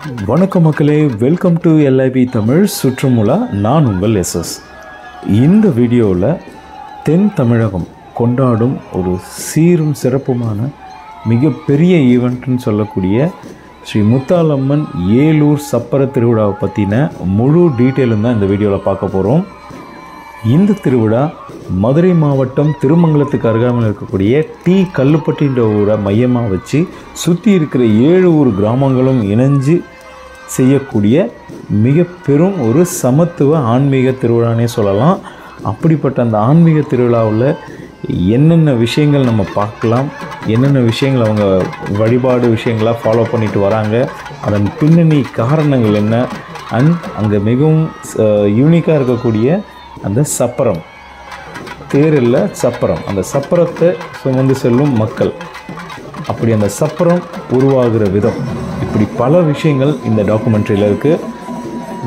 வணக்கம் மக்களே, welcome to LIP Tamil சுற்றுமுலா. நான் உங்கள் எஸ்எஸ். இந்த வீடியோவில் தென் தமிழகம் கொண்டாடும் ஒரு சீரும் சிறப்புமான மிகப்பெரிய ஈவெண்ட்னு சொல்லக்கூடிய ஸ்ரீ முத்தாலம்மன் ஏலூர் சப்பர திருவிழாவை பற்றின முழு டீட்டெயிலும் தான் இந்த வீடியோவில் பார்க்க போகிறோம். இந்த திருவிழா மதுரை மாவட்டம் திருமங்கலத்துக்கு அருகாமையில் இருக்கக்கூடிய டி கல்லுப்பட்டின்ற ஊரை மையமாக வச்சு சுற்றி இருக்கிற 7 ஊர் கிராமங்களும் இணைஞ்சு செய்யக்கூடிய மிக பெரும் ஒரு சமத்துவ ஆன்மீக திருவிழானே சொல்லலாம். அப்படிப்பட்ட அந்த ஆன்மீக திருவிழாவில் என்னென்ன விஷயங்கள் நம்ம பார்க்கலாம், என்னென்ன விஷயங்கள் அவங்க வழிபாடு விஷயங்களாக ஃபாலோ பண்ணிட்டு வராங்க, அதன் பின்னணி காரணங்கள் என்ன, அண்ட் அங்கே மிகவும் யூனிக்காக இருக்கக்கூடிய அந்த சப்பரம், தேரில் சப்பரம், அந்த சப்பரத்தை சுமந்து செல்லும் மக்கள், அப்படி அந்த சப்பரம் உருவாகிற விதம், இப்படி பல விஷயங்கள் இந்த டாக்குமெண்ட்ரியில் இருக்குது.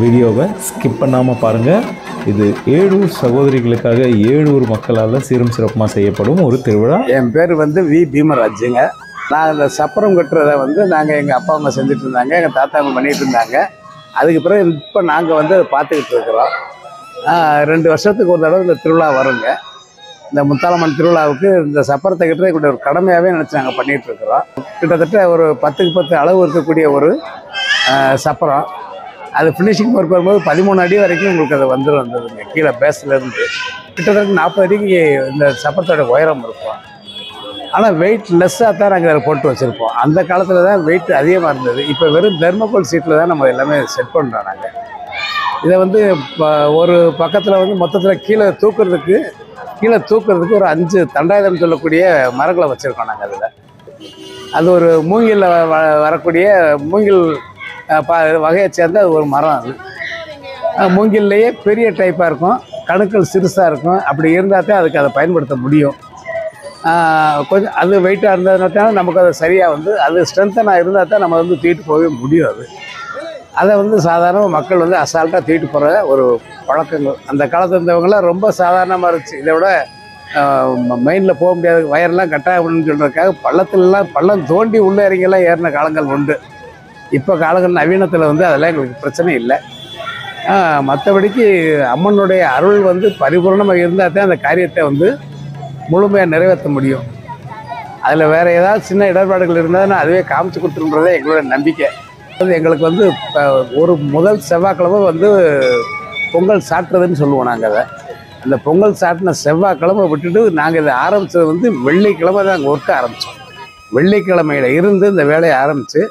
வீடியோவை ஸ்கிப் பண்ணாமல் பாருங்கள். இது 7 ஊர் சகோதரிகளுக்காக 7 ஊர் மக்களால் சீரும் சிறப்புமாக செய்யப்படும் ஒரு திருவிழா. என் பேர் வி பீமராஜுங்க. நான் இந்த சப்பரம் கட்டுறதை நாங்கள் எங்கள் அப்பா அம்மா செஞ்சுட்டு இருந்தாங்க, எங்கள் தாத்தா அவங்க பண்ணிகிட்டு இருந்தாங்க. அதுக்கு பிறகு இப்போ நாங்கள் அதை பார்த்துக்கிட்டு இருக்கிறோம். 2 வருஷத்துக்கு ஒரு தடவை இந்த திருவிழா வருங்க. இந்த முத்தாலம்மன் திருவிழாவுக்கு இந்த சப்பரத்தை கட்டுறது இப்படி ஒரு கடமையாகவே நினச்சி நாங்கள் பண்ணிகிட்டு இருக்கிறோம். கிட்டத்தட்ட ஒரு 10க்கு 10 அளவு இருக்கக்கூடிய ஒரு சப்பரம். அது ஃபினிஷிங் ஒர்க் வரும்போது 13 அடி வரைக்கும் உங்களுக்கு அது வந்ததுங்க. கீழே பேஸ்லேருந்து கிட்டத்தட்ட 40 அடிக்கு இந்த சப்பரத்தோட உயரம் இருக்கும். ஆனால் வெயிட் லெஸ்ஸாக தான் நாங்கள் அதை போட்டு வச்சுருப்போம். அந்த காலத்தில் தான் வெயிட் அதிகமாக இருந்தது. இப்போ வெறும் தெர்மோகோல் சீட்டில் தான் நம்ம எல்லாமே செட் பண்ணுறோம். நாங்கள் இதை ஒரு பக்கத்தில் மொத்தத்தில் கீழே தூக்குறதுக்கு ஒரு 5 தண்டாயுதம் சொல்லக்கூடிய மரங்களை வச்சுருக்கோம் நாங்கள். அதில் அது ஒரு மூங்கில் வரக்கூடிய மூங்கில் வகையை சேர்ந்த ஒரு மரம். அது மூங்கில்லையே பெரிய டைப்பாக இருக்கும், கணுக்கள் சிறுசாக இருக்கும். அப்படி இருந்தால் தான் அதுக்கு அதை பயன்படுத்த முடியும். கொஞ்சம் அது வெயிட்டாக இருந்ததுனால நமக்கு அது சரியாக அது ஸ்ட்ரென்த்தனாக இருந்தால் தான் நம்ம தூக்கிட்டு போகவே முடியும். அதை சாதாரண மக்கள் அசால்ட்டாக தூக்கிட்டு போகிற ஒரு பழக்கங்கள் அந்த காலத்தில் இருந்தவங்களாம் ரொம்ப சாதாரணமாக இருந்துச்சு. இதை விட மெயினில் போக முடியாது, வயரெல்லாம் கட்டாயணும்னு சொல்கிறதுக்காக பள்ளம் தோண்டி உள்ளே இறங்கியெல்லாம் ஏறின காலங்கள் உண்டு. இப்போ காலங்கள் நவீனத்தில் அதெல்லாம் எங்களுக்கு பிரச்சனை இல்லை. மற்றபடிக்கு அம்மனுடைய அருள் பரிபூர்ணமாக இருந்தால் தான் அந்த காரியத்தை முழுமையாக நிறைவேற்ற முடியும். அதில் வேறு ஏதாவது சின்ன இடர்பாடுகள் இருந்தால் அதுவே காமிச்சு கொடுத்துருன்றதே எங்களோட நம்பிக்கை. எங்களுக்கு ஒரு முதல் செவ்வாய்க்கிழமை பொங்கல் சாட்டுறதுன்னு சொல்லுவோம் நாங்கள். அதை அந்த பொங்கல் சாட்டின செவ்வாய்க்கிழமை விட்டுட்டு நாங்கள் இதை ஆரம்பித்தது வெள்ளிக்கிழமை தான் அங்கே ஒர்க்க ஆரம்பித்தோம். வெள்ளிக்கிழமையில் இருந்து இந்த வேலையை ஆரம்பித்து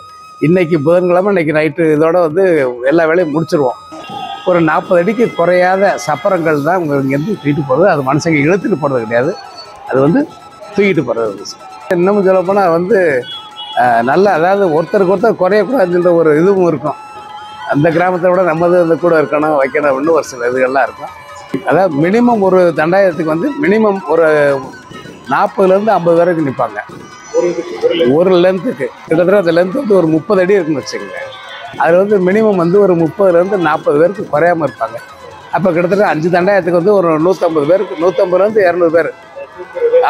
இன்றைக்கி புதன்கிழமை, இன்றைக்கி நைட்டு இதோட எல்லா வேலையும் முடிச்சிருவோம். ஒரு 40 அடிக்கு குறையாத சப்பரங்கள் தான் இங்கேருந்து தூக்கிட்டு போகிறது. அது மனுஷங்க இழுத்துட்டு போகிறது கிடையாது, அது தூக்கிட்டு போகிறது. இன்னமும் சொல்லப்போனால் நல்ல, அதாவது ஒருத்தருக்கு ஒருத்தர் குறையக்கூடாதுன்ற ஒரு இதுவும் இருக்கும். அந்த கிராமத்தை விட நம்மது கூட இருக்கணும், வைக்கணும் அப்படின்னு ஒரு சில இதுகள்லாம் இருக்கும். அதாவது மினிமம் ஒரு தண்டாயத்துக்கு மினிமம் ஒரு 40லேருந்து 50 வரைக்கும் நிற்பாங்க ஒரு லென்த்துக்கு. கிட்டத்தட்ட அந்த லென்த் ஒரு 30 அடி இருக்குன்னு வச்சுக்கோங்க. அதில் மினிமம் ஒரு 30லேருந்து 40 பேருக்கு குறையாமல் இருப்பாங்க. அப்போ கிட்டத்தட்ட 5 தண்டாயத்துக்கு ஒரு 150 பேருக்கு, 150லேருந்து 200 பேர்.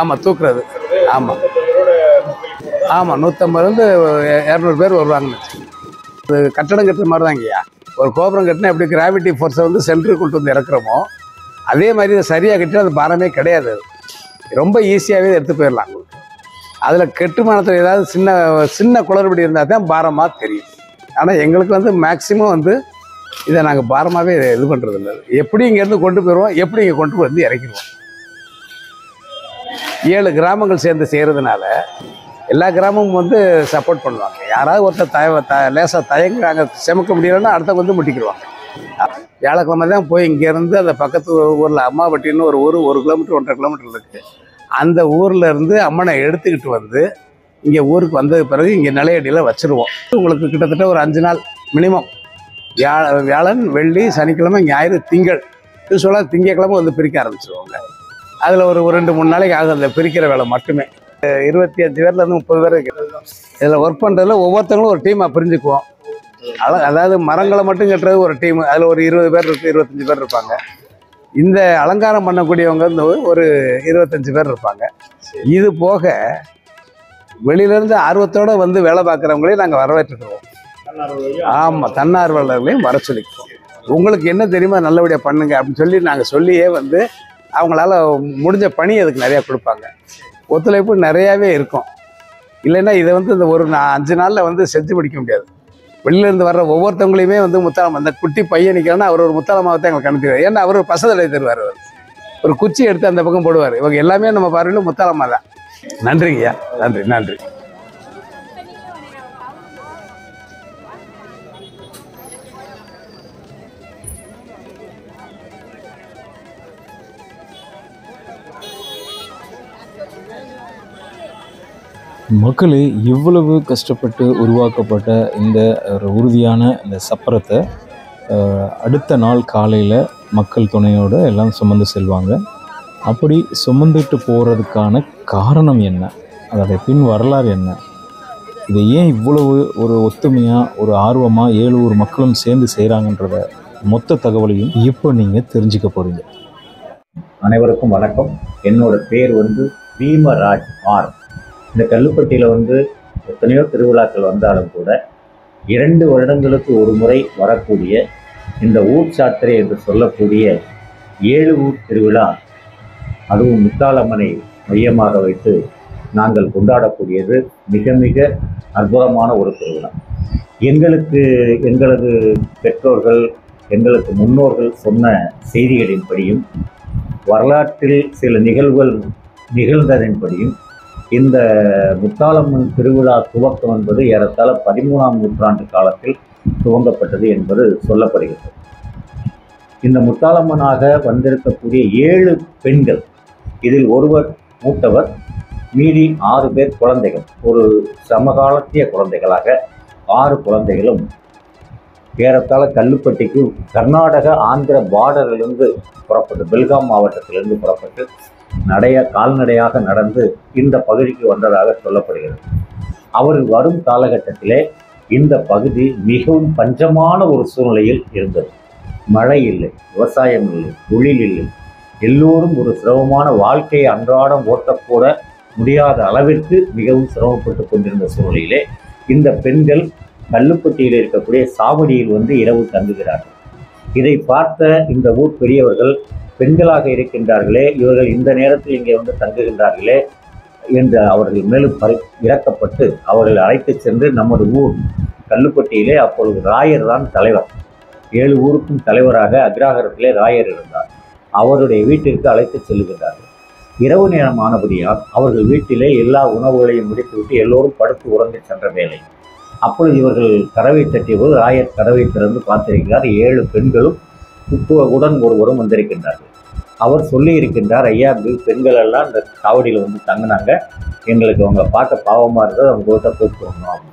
ஆமாம், தூக்குறது. ஆமாம் 150லேருந்து 200 பேர் வருவாங்கன்னு வச்சுக்கோங்க. அது கட்டடம் கட்டுற மாதிரி தான் இங்கேயா. ஒரு கோபுரம் கட்டினா எப்படி கிராவிட்டி ஃபோர்ஸை சென்டருக்கு கொண்டு இறக்குறோமோ அதே மாதிரி இதை சரியாக கட்டினா அது பாரமே கிடையாது. ரொம்ப ஈஸியாகவே எடுத்து போயிடலாம். அதில் கட்டுமானத்தில் ஏதாவது சின்ன குளறுபடி இருந்தால் தான் பாரமாக தெரியும். ஆனால் எங்களுக்கு மேக்சிமம் இதை நாங்கள் பாரமாகவே இது பண்ணுறது இல்லை. எப்படி இங்கேருந்து கொண்டு போயிடுவோம், எப்படி இங்கே கொண்டு இறக்கிடுவோம். 7 கிராமங்கள் சேர்ந்து செய்கிறதுனால எல்லா கிராமமும் சப்போர்ட் பண்ணுவாங்க. யாராவது ஒருத்தர் லேசாக தயங்குறாங்க, செமக்க முடியலன்னா அடுத்த முட்டிக்கிடுவாங்க. வியாழக்கிழமை தான் போய் இங்கேருந்து அந்த பக்கத்து ஊரில் அம்மாபட்டின்னு ஒரு ஊர் 1 கிலோமீட்டர் 1.5 கிலோமீட்டர் இருக்குது. அந்த ஊரில் இருந்து அம்மனை எடுத்துக்கிட்டு இங்கே ஊருக்கு வந்தது பிறகு இங்கே நிலையடியில் வச்சுருவோம். உங்களுக்கு கிட்டத்தட்ட ஒரு 5 நாள் மினிமம். வியாழன், வெள்ளி, சனிக்கிழமை, ஞாயிறு, திங்கள், இது சொல்ல திங்கக்கிழமை பிரிக்க ஆரம்பிச்சிருவாங்க. அதில் ஒரு 2-3 நாளைக்கு ஆகும் அந்த பிரிக்கிற வேலை மட்டுமே. 25 பேர்லேருந்து 30 பேர் இருக்குது. இதில் ஒர்க் பண்ணுறதுல ஒவ்வொருத்தங்களும் ஒரு டீமாக பிரிஞ்சுக்குவோம். அதாவது மரங்களை மட்டும் கட்டுறது ஒரு டீம், அதில் ஒரு 20 பேர் இருக்குது, 25 பேர் இருப்பாங்க. இந்த அலங்காரம் பண்ணக்கூடியவங்க ஒரு 25 பேர் இருப்பாங்க. இது போக வெளியிலேருந்து ஆர்வத்தோடு வேலை பார்க்குறவங்களையும் நாங்கள் வரவேற்றுக்கிறோம். ஆமாம், தன்னார்வலர்களையும் வர சொல்லிக்குவோம். உங்களுக்கு என்ன தெரியுமா நல்லபடியாக பண்ணுங்க அப்படின்னு சொல்லி நாங்கள் சொல்லியே வந்து அவங்களால முடிஞ்ச பணி அதுக்கு நிறையா கொடுப்பாங்க. ஒத்துழைப்பு நிறையாவே இருக்கும். இல்லைன்னா இதை வந்து இந்த ஒரு 5 நாளில் வந்து செஞ்சு முடிக்க முடியாது. வெளியிலேருந்து வர்ற ஒவ்வொருத்தவங்களையுமே வந்து முத்தாளம், அந்த குட்டி பையன் நிற்கிறான்னா அவர் ஒரு முத்தாளமாகத்தான் எங்களுக்கு அனுப்பிடுவார். ஏன்னா அவர் பசதலை தருவார். அவர் ஒரு குச்சி எடுத்து அந்த பக்கம் போடுவார். இவங்க எல்லாமே நம்ம பார்வையில் முத்தாளமாக தான். நன்றிங்கய்யா, நன்றி நன்றி. மக்களே, இவ்வளவு கஷ்டப்பட்டு உருவாக்கப்பட்ட இந்த ஒரு உறுதியான இந்த சப்பரத்தை அடுத்த நாள் காலையில் மக்கள் துணையோடு எல்லாம் சுமந்து செல்வாங்க. அப்படி சுமந்துட்டு போகிறதுக்கான காரணம் என்ன, அதோடைய பின் வரலாறு என்ன, இதை ஏன் இவ்வளவு ஒரு ஒத்துமையாக ஒரு ஆர்வமாக 7 ஊர் மக்களும் சேர்ந்து செய்கிறாங்கன்றத மொத்த தகவலையும் இப்போ நீங்கள் தெரிஞ்சுக்க போகிறீங்க. அனைவருக்கும் வணக்கம். என்னோட பேர் வந்து பீமராஜ் ஆர். இந்த கல்லுப்பட்டியில் எத்தனையோ திருவிழாக்கள் வந்தாலும் கூட 2 வருடங்களுக்கு ஒரு முறை வரக்கூடிய இந்த ஊர் சாத்திரை என்று சொல்லக்கூடிய 7 ஊர் திருவிழா, அதுவும் முத்தாளம்மனை மையமாக வைத்து நாங்கள் கொண்டாடக்கூடியது மிக மிக அற்புதமான ஒரு திருவிழா. எங்களது பெற்றோர்கள், எங்களுக்கு முன்னோர்கள் சொன்ன செய்திகளின்படியும் வரலாற்றில் சில நிகழ்வுகள் நிகழ்ந்ததன்படியும் இந்த முத்தாளம்மன் திருவிழா துவக்கம் என்பது ஏறத்தாழ 13ஆம் நூற்றாண்டு காலத்தில் துவங்கப்பட்டது என்பது சொல்லப்படுகிறது. இந்த முத்தாளம்மனாக வந்திருக்கக்கூடிய 7 பெண்கள், இதில் ஒருவர் மூத்தவர், மீதி 6 பேர் குழந்தைகள். ஒரு சமகாலத்திய குழந்தைகளாக 6 குழந்தைகளும் ஏறத்தாழ கல்லுப்பட்டிக்கு கர்நாடக ஆந்திர பார்டரிலிருந்து புறப்பட்டு, பெல்காம் மாவட்டத்திலிருந்து புறப்பட்டு கால்நடையாக நடந்து இந்த பகுதிக்கு வந்ததாக சொல்லப்படுகிறது. அவர்கள் வரும் காலகட்டத்திலே இந்த பகுதி மிகவும் பஞ்சமான ஒரு சூழ்நிலையில் இருந்தது. மழை இல்லை, விவசாயம் இல்லை, தொழில் இல்லை. எல்லோரும் ஒரு சிரமமான வாழ்க்கையை அன்றாடம் ஓட்டக்கூட முடியாத அளவிற்கு மிகவும் சிரமப்பட்டு கொண்டிருந்த சூழ்நிலையிலே இந்த பெண்கள் கல்லுப்பட்டியில் இருக்கக்கூடிய சாவடியில் இரவு தங்குகிறார்கள். இதை பார்த்த இந்த ஊர் பெரியவர்கள், பெண்களாக இருக்கின்றார்களே, இவர்கள் இந்த நேரத்தில் இங்கே தங்குகின்றார்களே என்று அவர்கள் மேலும் இறக்கப்பட்டு அவர்கள் அழைத்து சென்று நமது ஊர் கல்லுப்பட்டியிலே அப்பொழுது ராயர் தான் தலைவர், 7 ஊருக்கும் தலைவராக அக்ராகரத்திலே ராயர் இருந்தார். அவருடைய வீட்டிற்கு அழைத்து செல்லுகின்றார்கள். இரவு நேரம் ஆனபடியால் அவர்கள் வீட்டிலே எல்லா உணவுகளையும் முடித்துவிட்டு எல்லோரும் படுத்து உறங்கி சென்ற வேலை. அப்பொழுது இவர்கள் கதவை தட்டிய போது ராயர் கதவை திறந்து பார்த்திருக்கிறார். 7 பெண்களும் உடன் ஒருவரும் வந்திருக்கின்றார்கள். அவர் சொல்லி இருக்கின்றார், ஐயா, பெண்கள் எல்லாம் இந்த காவடியில் தங்கினாங்க, எங்களுக்கு அவங்களை பார்க்க பாவமாக இருந்தது, அவங்க கிட்ட கூப்பிட்டுருந்தோம்.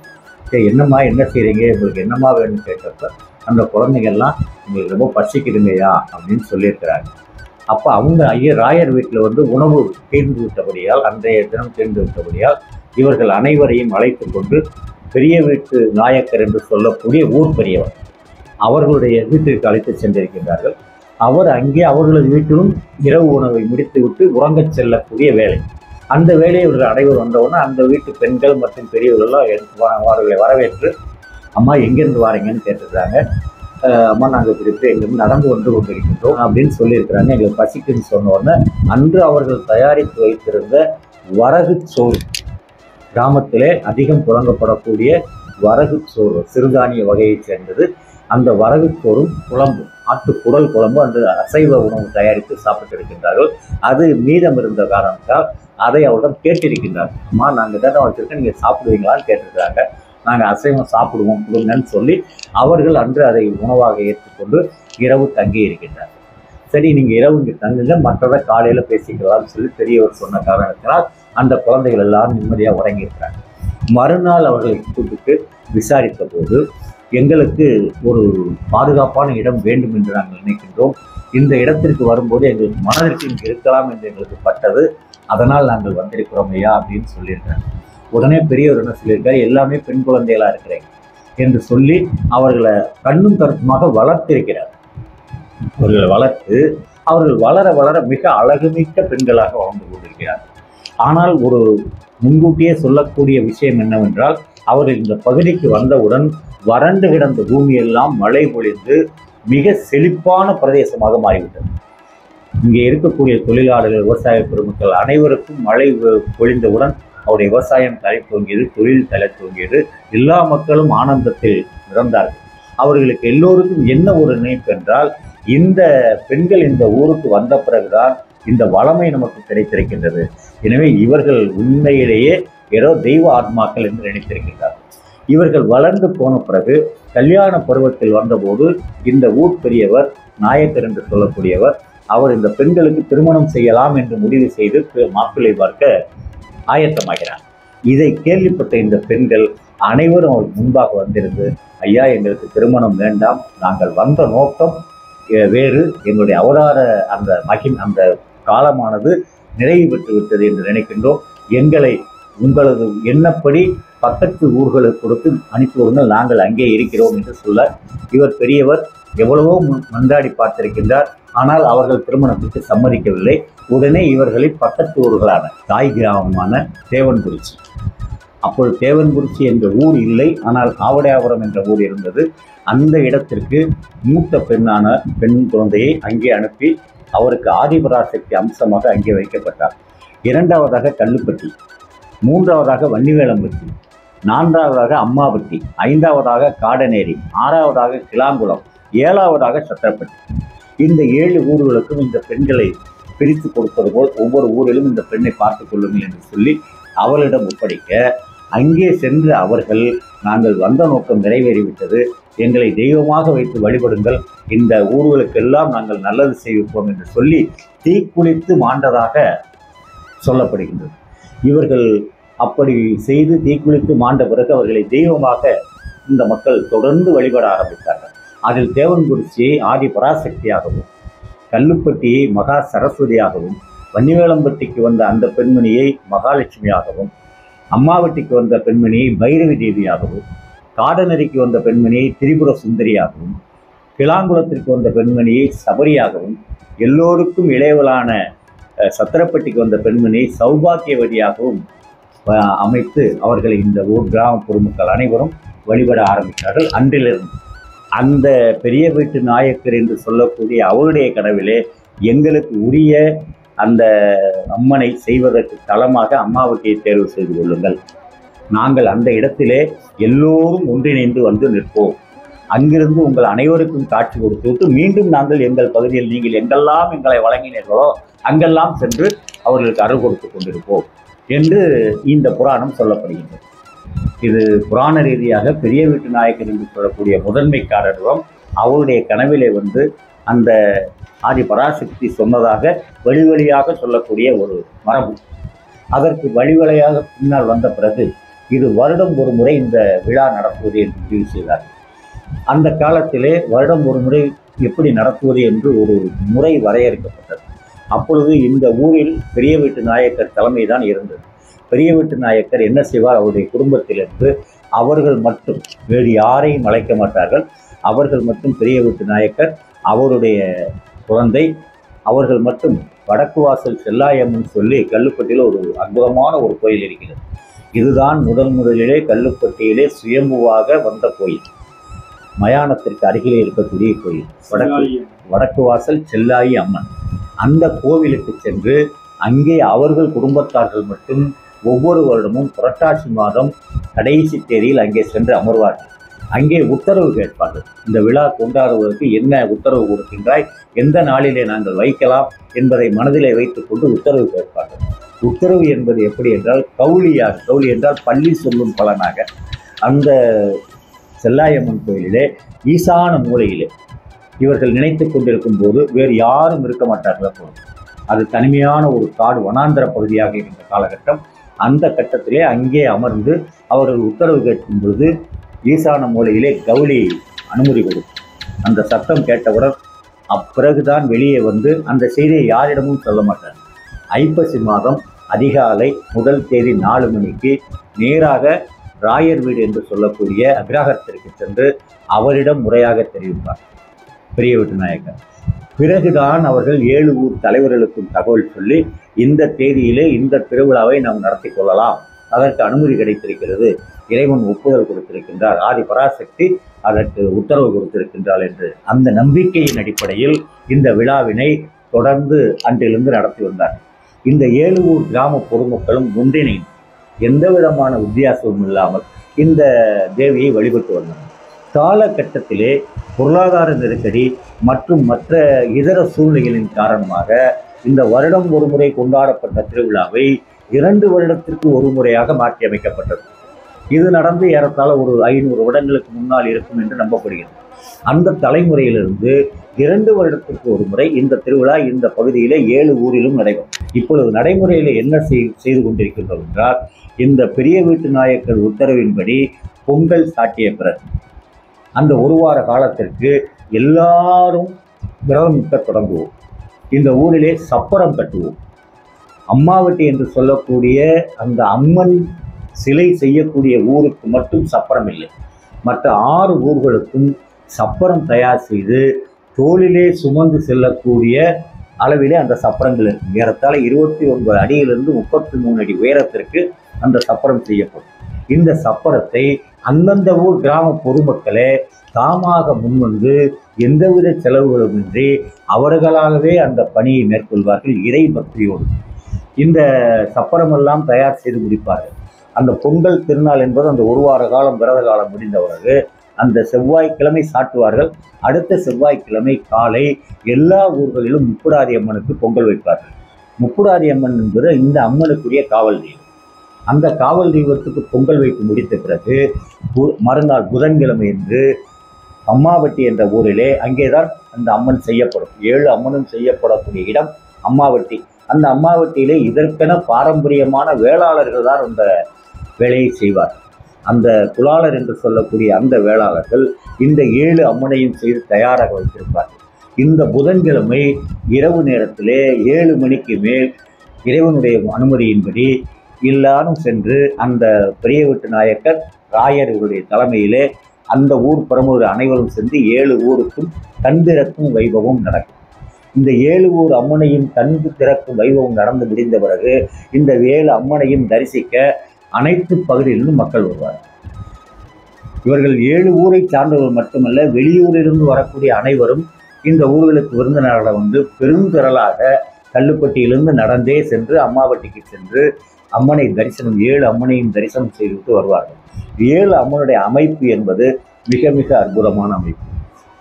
சரி, என்னம்மா என்ன செய்கிறீங்க, உங்களுக்கு என்னம்மா வேணும்னு கேட்டப்ப அந்த குழந்தைங்கள்லாம் உங்களுக்கு ரொம்ப பசிக்குதுங்கய்யா அப்படின்னு சொல்லியிருக்கிறாங்க. அப்போ அவங்க ராயர் வீட்டில் உணவு தீர்ந்து விட்டபடியால், அன்றைய தினம் தீர்ந்து விட்டபடியால் இவர்கள் அனைவரையும் அழைத்து கொண்டு பெரிய வீட்டு நாயக்கர் என்று சொல்லக்கூடிய ஊர் பெரியவர் அவர்களுடைய வீட்டிற்கு அழைத்து சென்றிருக்கின்றார்கள். அவர் அங்கே அவர்களது வீட்டிலும் இரவு உணவை முடித்துவிட்டு உறங்கச் செல்லக்கூடிய வேலை. அந்த வேலையை இவர்கள் அனைவர் வந்தவுடனே அந்த வீட்டு பெண்கள் மற்றும் பெரியவர்கள்லாம் அவர்களை வரவேற்று, அம்மா எங்கேருந்து வாரீங்கன்னு கேட்டுருக்காங்க. அம்மா, நாங்கள் திருப்பி எங்கேருந்து நடந்து கொண்டிருக்கின்றோம் அப்படின்னு சொல்லியிருக்கிறாங்க. எங்களுக்கு பசிக்குன்னு சொன்ன உடனே அன்று அவர்கள் தயாரித்து வைத்திருந்த வரகு சோறு, கிராமத்திலே அதிகம் புழங்கப்படக்கூடிய வரகு சோறு, சிறுதானிய வகையை சேர்ந்தது. அந்த வரகு சோறும் குழம்பு, ஆட்டுக்குடல் குழம்பு, அந்த அசைவ உணவு தயாரித்து சாப்பிட்டு இருக்கின்றார்கள். அது மீதம் இருந்த காரணத்தால் அதை அவரிடம் கேட்டிருக்கின்றார். அம்மா, நாங்கள் தானே வச்சுருக்கேன், நீங்கள் சாப்பிடுவீங்களான்னு கேட்டிருக்கிறாங்க. நாங்கள் அசைவம் சாப்பிடுவோம், கொடுங்கன்னு சொல்லி அவர்கள் அன்று அதை உணவாக ஏற்றுக்கொண்டு இரவு தங்கி இருக்கின்றார்கள். சரி, நீங்கள் இரவு இங்கே தங்குங்க, மற்றதை காலையில் பேசிக்கலாம்னு சொல்லி பெரியவர் சொன்ன காரணத்தினால் அந்த குழந்தைகள் எல்லாரும் நிம்மதியாக உறங்கியிருக்கிறாங்க. மறுநாள் அவர்களை கூப்பிட்டு விசாரித்த போது, எங்களுக்கு ஒரு பாதுகாப்பான இடம் வேண்டும் என்று நாங்கள் நினைக்கின்றோம். இந்த இடத்திற்கு வரும்போது எங்களுக்கு மனதிற்கு இங்கே இருக்கலாம் என்று எங்களுக்கு பட்டது, அதனால் நாங்கள் வந்திருக்கிறோம் ஐயா அப்படின்னு சொல்லியிருக்காங்க. உடனே பெரியவர் என்ன சொல்லியிருக்காரு, எல்லாமே பெண் குழந்தைகளாக இருக்கிறேன் என்று சொல்லி அவர்களை கண்ணும் கருத்துமாக வளர்த்திருக்கிறார். அவர்களை வளர்த்து அவர்கள் வளர வளர மிக அழகுமிக்க பெண்களாக வாழ்ந்து கொண்டிருக்கிறார். ஆனால் ஒரு முன்கூட்டியே சொல்லக்கூடிய விஷயம் என்னவென்றால், அவர்கள் இந்த பகுதிக்கு வந்தவுடன் வறண்டு கிடந்த பூமியெல்லாம் மழை பொழிந்து மிக செழிப்பான பிரதேசமாக மாறிவிட்டது. இங்கே இருக்கக்கூடிய தொழிலாளர்கள், விவசாய பெருமக்கள் அனைவருக்கும் மழை பொழிந்தவுடன் அவருடைய விவசாயம் தலை தோங்கியது, தொழில் தலை தோங்கியது. எல்லா மக்களும் ஆனந்தத்தில் இறந்தார்கள். அவர்களுக்கு எல்லோருக்கும் என்ன ஒரு நினைப்பு என்றால், இந்த பெண்கள் இந்த ஊருக்கு வந்த பிறகுதான் இந்த வளமை நமக்கு கிடைத்திருக்கின்றது. எனவே இவர்கள் உண்மையிலேயே ஏதோ தெய்வ ஆத்மாக்கள் என்று நினைத்திருக்கின்றார்கள். இவர்கள் வளர்ந்து போன பிறகு கல்யாண பருவத்தில் வந்தபோது இந்த ஊர் பெரியவர், நாயக்கர் என்று சொல்லக்கூடியவர், அவர் இந்த பெண்களுக்கு திருமணம் செய்யலாம் என்று முடிவு செய்து மாப்பிள்ளை பார்க்க ஆயத்தமாகிறார். இதை கேள்விப்பட்ட இந்த பெண்கள் அனைவரும் அவர் முன்பாக வந்திருந்து, ஐயா, எங்களுக்கு திருமணம் வேண்டாம், நாங்கள் வந்த நோக்கம் வேறு, எங்களுடைய அவதார அந்த காலமானது நிறைவு பெற்று விட்டது என்று நினைக்கின்றோம், எங்களை உங்களது எண்ணப்படி பக்கத்து ஊர்களுக்கு கொடுத்து அனுப்பிவிடுங்கள், நாங்கள் அங்கே இருக்கிறோம் என்று சொல்ல, இவர் பெரியவர் எவ்வளவோ மன்றாடி பார்த்திருக்கின்றார். ஆனால் அவர்கள் திருமணத்துக்கு சம்மதிக்கவில்லை. உடனே இவர்களை பக்கத்து ஊர்களான தாய் கிராமமான தேவன்குறிச்சி, அப்பொழுது தேவன்குறிச்சி என்ற ஊர் இல்லை, ஆனால் ஆவடையாபுரம் என்ற ஊர் இருந்தது. அந்த இடத்திற்கு மூத்த பெண் குழந்தையை அங்கே அனுப்பி அவருக்கு ஆதிபராசக்தி அம்சமாக அங்கே வைக்கப்பட்டார். இரண்டாவதாக கல்லுப்பட்டி, மூன்றாவதாக வன்னிவேலம்பட்டி, நான்காவதாக அம்மாபட்டி, ஐந்தாவதாக காடநேரி, ஆறாவதாக கிளாங்குளம், ஏழாவதாக சத்திரப்பட்டி. இந்த 7 ஊர்களுக்கும் இந்த பெண்களை பிரித்து கொடுப்பது போல் ஒவ்வொரு ஊரிலும் இந்த பெண்ணை பார்த்து கொள்ளுங்கள் என்று சொல்லி அவளிடம் ஒப்படைக்க, அங்கே சென்று அவர்கள், நாங்கள் வந்த நோக்கம் நிறைவேறிவிட்டது, எங்களை தெய்வமாக வைத்து வழிபடுங்கள், இந்த ஊர்களுக்கெல்லாம் நாங்கள் நல்லது செய்விப்போம் என்று சொல்லி தீக்குளித்து மாண்டதாக சொல்லப்படுகின்றது. இவர்கள் அப்படி செய்து தீக்குளித்து மாண்ட பிறகு அவர்களை தெய்வமாக இந்த மக்கள் தொடர்ந்து வழிபட ஆரம்பித்தார்கள். அதில் தேவன்குறிச்சியை ஆதி பராசக்தியாகவும், கல்லுப்பட்டியை மகா சரஸ்வதியாகவும், வன்னிவேலம்பட்டிக்கு வந்த அந்த பெண்மணியை மகாலட்சுமியாகவும், அம்மாவட்டிக்கு வந்த பெண்மணியை பைரவி தேவியாகவும், காடநெறிக்கு வந்த பெண்மணியை திரிபுர சுந்தரியாகவும், கிளாங்குளத்திற்கு வந்த பெண்மணியை சபரியாகவும், எல்லோருக்கும் இளையவளான சத்திரப்பட்டிக்கு வந்த பெண்மணியை சௌபாக்கியவதியாகவும் அமைத்து அவர்களை இந்த ஊர் கிராம பொதுமக்கள் அனைவரும் வழிபட ஆரம்பித்தார்கள். அன்றிலிருந்து அந்த பெரிய வீட்டு நாயக்கர் என்று சொல்லக்கூடிய அவருடைய கனவிலே எங்களுக்கு உரிய அந்த அம்மனை செய்வதற்கு தளமாக அம்மாவட்டியை தேர்வு செய்து கொள்ளுங்கள், நாங்கள் அந்த இடத்திலே எல்லோரும் ஒன்றிணைந்து வந்து நிற்போம், அங்கிருந்து உங்கள் அனைவருக்கும் காட்சி கொடுத்துவிட்டு மீண்டும் நாங்கள் எங்கள் பகுதியில் நீங்கள் எங்கெல்லாம் எங்களை வழங்கினீர்களோ அங்கெல்லாம் சென்று அவர்களுக்கு அருள் கொடுத்து கொண்டிருப்போம் என்று இந்த புராணம் சொல்லப்படுகின்றது. இது புராண ரீதியாக பெரிய வீட்டு நாயக்கர் என்று சொல்லக்கூடிய முதன்மைக்காரரும் அவருடைய கனவிலே வந்து அந்த ஆதி பராசக்தி சொன்னதாக வழிவழியாக சொல்லக்கூடிய ஒரு மரபு. அதற்கு வழிவழியாக பின்னால் வந்த பிறகு இது வருடம் ஒரு முறை இந்த விழா நடத்துவது என்று முடிவு செய்தார். அந்த காலத்திலே வருடம் ஒரு முறை எப்படி நடத்துவது என்று ஒரு முறை வரையறுக்கப்பட்டது. அப்பொழுது இந்த ஊரில் பெரிய வீட்டு நாயக்கர் தலைமை தான் இருந்தது. பெரிய வீட்டு நாயக்கர் என்ன செய்வார், அவருடைய குடும்பத்திலிருந்து அவர்கள் மட்டும், வேறு யாரையும் அழைக்க மாட்டார்கள், அவர்கள் மட்டும் பெரிய வீட்டு நாயக்கர், அவருடைய குழந்தை, அவர்கள் மட்டும் வடக்கு வாசல் செல்லாயம்மன் சொல்லி கல்லுப்பட்டியில் ஒரு அற்புதமான ஒரு கோயில் இருக்கிறது. இதுதான் முதலிலே கல்லுப்பட்டியிலே சுயம்புவாக வந்த கோயில், மயானத்திற்கு அருகிலே இருக்கக்கூடிய கோயில், வடக்கு வாசல் செல்லாயி அம்மன். அந்த கோவிலுக்கு சென்று அங்கே அவர்கள் குடும்பத்தார்கள் மட்டும் ஒவ்வொரு வருடமும் புரட்டாசி மாதம் கடைசி தேதியில் அங்கே சென்று அமர்வார்கள். அங்கே உத்தரவு கேட்பார்கள், இந்த விழா கொண்டாடுவதற்கு என்ன உத்தரவு கொடுக்கின்றாய், எந்த நாளிலே நாங்கள் வைக்கலாம் என்பதை மனதிலே வைத்துக்கொண்டு உத்தரவு கேட்பார்கள். உத்தரவு என்பது எப்படி என்றால் கவுளியாக, கவுளி என்றால் பள்ளி சொல்லும் பலனாக, அந்த செல்லாயம்மன் கோயிலிலே ஈசான மூலையிலே இவர்கள் நினைத்து கொண்டிருக்கும் போது வேறு யாரும் இருக்க மாட்டார்கள். அப்போது அது தனிமையான ஒரு காடு வனாந்திர பகுதியாக இருந்த காலகட்டம். அந்த கட்டத்திலே அங்கே அமர்ந்து அவர்கள் உத்தரவு கேட்கும் பொழுது ஈசான மூலையிலே கவுளி அனுமதி கொடுக்கும். அந்த சத்தம் கேட்டவுடன் அப்பிறகுதான் வெளியே வந்து அந்த செய்தியை யாரிடமும் சொல்ல மாட்டார். ஐப்பசி மாதம் அதிகாலை முதல் தேதி 4 மணிக்கு நேராக ராயர் வீடு என்று சொல்லக்கூடிய அக்ரஹாரத்திற்கு சென்று அவரிடம் முறையாக தெரிவிப்பார் பெரிய வீட்டு நாயக்கர். பிறகுதான் அவர்கள் 7 ஊர் தலைவர்களுக்கும் தகவல் சொல்லி இந்த தேதியிலே இந்த திருவிழாவை நாம் நடத்தி கொள்ளலாம் அதற்கு அனுமதி கிடைத்திருக்கிறது, இறைவன் ஒப்புதல் கொடுத்திருக்கின்றார், ஆதி பராசக்தி அதற்கு உத்தரவு கொடுத்திருக்கின்றார் என்று அந்த நம்பிக்கையின் அடிப்படையில் இந்த விழாவினை தொடர்ந்து அன்றிலிருந்து நடத்தி வந்தார். இந்த 7 ஊர் கிராம பொதுமக்களும் ஒன்றிணைந்து எந்த விதமான வித்தியாசமும் இல்லாமல் இந்த தேவியை வழிபட்டு வந்தார். காலகட்டத்திலே பொருளாதார நெருக்கடி மற்றும் மற்ற இதர சூழ்நிலைகளின் காரணமாக இந்த வருடம் ஒரு முறை கொண்டாடப்பட்ட திருவிழாவை 2 வருடத்திற்கு ஒரு முறையாக மாற்றி அமைக்கப்பட்டது. இது நடந்து ஏறத்தாழ ஒரு 500 வருடங்களுக்கு முன்னால் இருக்கும் என்று நம்பப்படுகிறது. அந்த தலைமுறையிலிருந்து 2 வருடத்திற்கு ஒரு முறை இந்த திருவிழா இந்த பகுதியிலே 7 ஊரிலும் நடைபெறும். இப்பொழுது நடைமுறையில் என்ன செய்து கொண்டிருக்கின்றோம் என்றால், இந்த பெரிய வீட்டு நாயக்கர் உத்தரவின்படி பொங்கல் சாட்டிய பிறகு அந்த ஒரு வார காலத்திற்கு எல்லாரும் விரதம் இருக்க தொடங்குவோம். இந்த ஊரிலே சப்பரம் கட்டுவோம். அம்மாவட்டி என்று சொல்லக்கூடிய அந்த அம்மன் சிலை செய்யக்கூடிய ஊருக்கு மட்டும் சப்பரம் இல்லை, மற்ற 6 ஊர்களுக்கும் சப்பரம் தயார் செய்து தோளிலே சுமந்து செல்லக்கூடிய அளவிலே அந்த சப்பரங்கள் இருக்கும். ஏறத்தாழ 29 அடியிலிருந்து 33 அடி உயரத்திற்கு அந்த சப்பரம் செய்யப்படும். இந்த சப்பரத்தை அந்தந்த ஊர் கிராம பொதுமக்களே தாமாக முன்வந்து எந்தவித செலவுகளுமின்றி அவர்களாகவே அந்த பணியை மேற்கொள்வார்கள். இறை பக்தியோடு இந்த சப்பரமெல்லாம் தயார் செய்து முடிப்பார்கள். அந்த பொங்கல் திருநாள் என்பது அந்த ஒரு வார காலம் விரத காலம் முடிந்த பிறகு அந்த செவ்வாய்க்கிழமை சாட்டுவார்கள். அடுத்த செவ்வாய்க்கிழமை காலை எல்லா ஊர்களிலும் முப்புடாதி அம்மனுக்கு பொங்கல் வைப்பார்கள். முப்புடாதி அம்மன் என்பது இந்த அம்மனுக்குரிய காவல் தெய்வம். அந்த காவல் தெய்வத்துக்கு பொங்கல் வைத்து முடித்த பிறகு மறுநாள் புதன்கிழமை என்று அம்மாவட்டி என்ற ஊரிலே அங்கேதான் அந்த அம்மன் செய்யப்படும். 7 அம்மனும் செய்யப்படக்கூடிய இடம் அம்மாவட்டி. அந்த அம்மாவட்டியிலே இதற்கென பாரம்பரியமான வேளாளர்கள் தான் அந்த வேலையை செய்வார். அந்த குலாளர் என்று சொல்லக்கூடிய அந்த வேளாளர்கள் இந்த 7 அம்மனையும் செய்து தயாராக வைத்திருப்பார்கள். இந்த புதன்கிழமை இரவு நேரத்திலே 7 மணிக்கு மேல் இறைவனுடைய அனுமதியின்படி எல்லாரும் சென்று அந்த பெரிய வீட்டு நாயக்கர் ராயர் இவருடைய தலைமையிலே அந்த ஊர் பிரமுகர் அனைவரும் சென்று 7 ஊருக்கும் கண் திறக்கும் வைபவம் நடக்கும். இந்த 7 ஊர் அம்மனையும் கண் திறக்கும் வைபவம் நடந்து முடிந்த பிறகு இந்த 7 அம்மனையும் தரிசிக்க அனைத்து பகுதியிலிருந்தும் மக்கள் வருவார்கள். இவர்கள் 7 ஊரை சார்ந்தவர்கள் மட்டுமல்ல, வெளியூரிலிருந்து வரக்கூடிய அனைவரும் இந்த ஊர்களுக்கு விருந்தினர்களை வந்து பெருந்திரளாக கல்லுப்பட்டியிலிருந்து நடந்தே சென்று அம்மாவட்டிக்கு சென்று அம்மனை தரிசனம் 7 அம்மனையும் தரிசனம் செய்துவிட்டு வருவார்கள். 7 அம்மனுடைய அமைப்பு என்பது மிக மிக அற்புதமான அமைப்பு.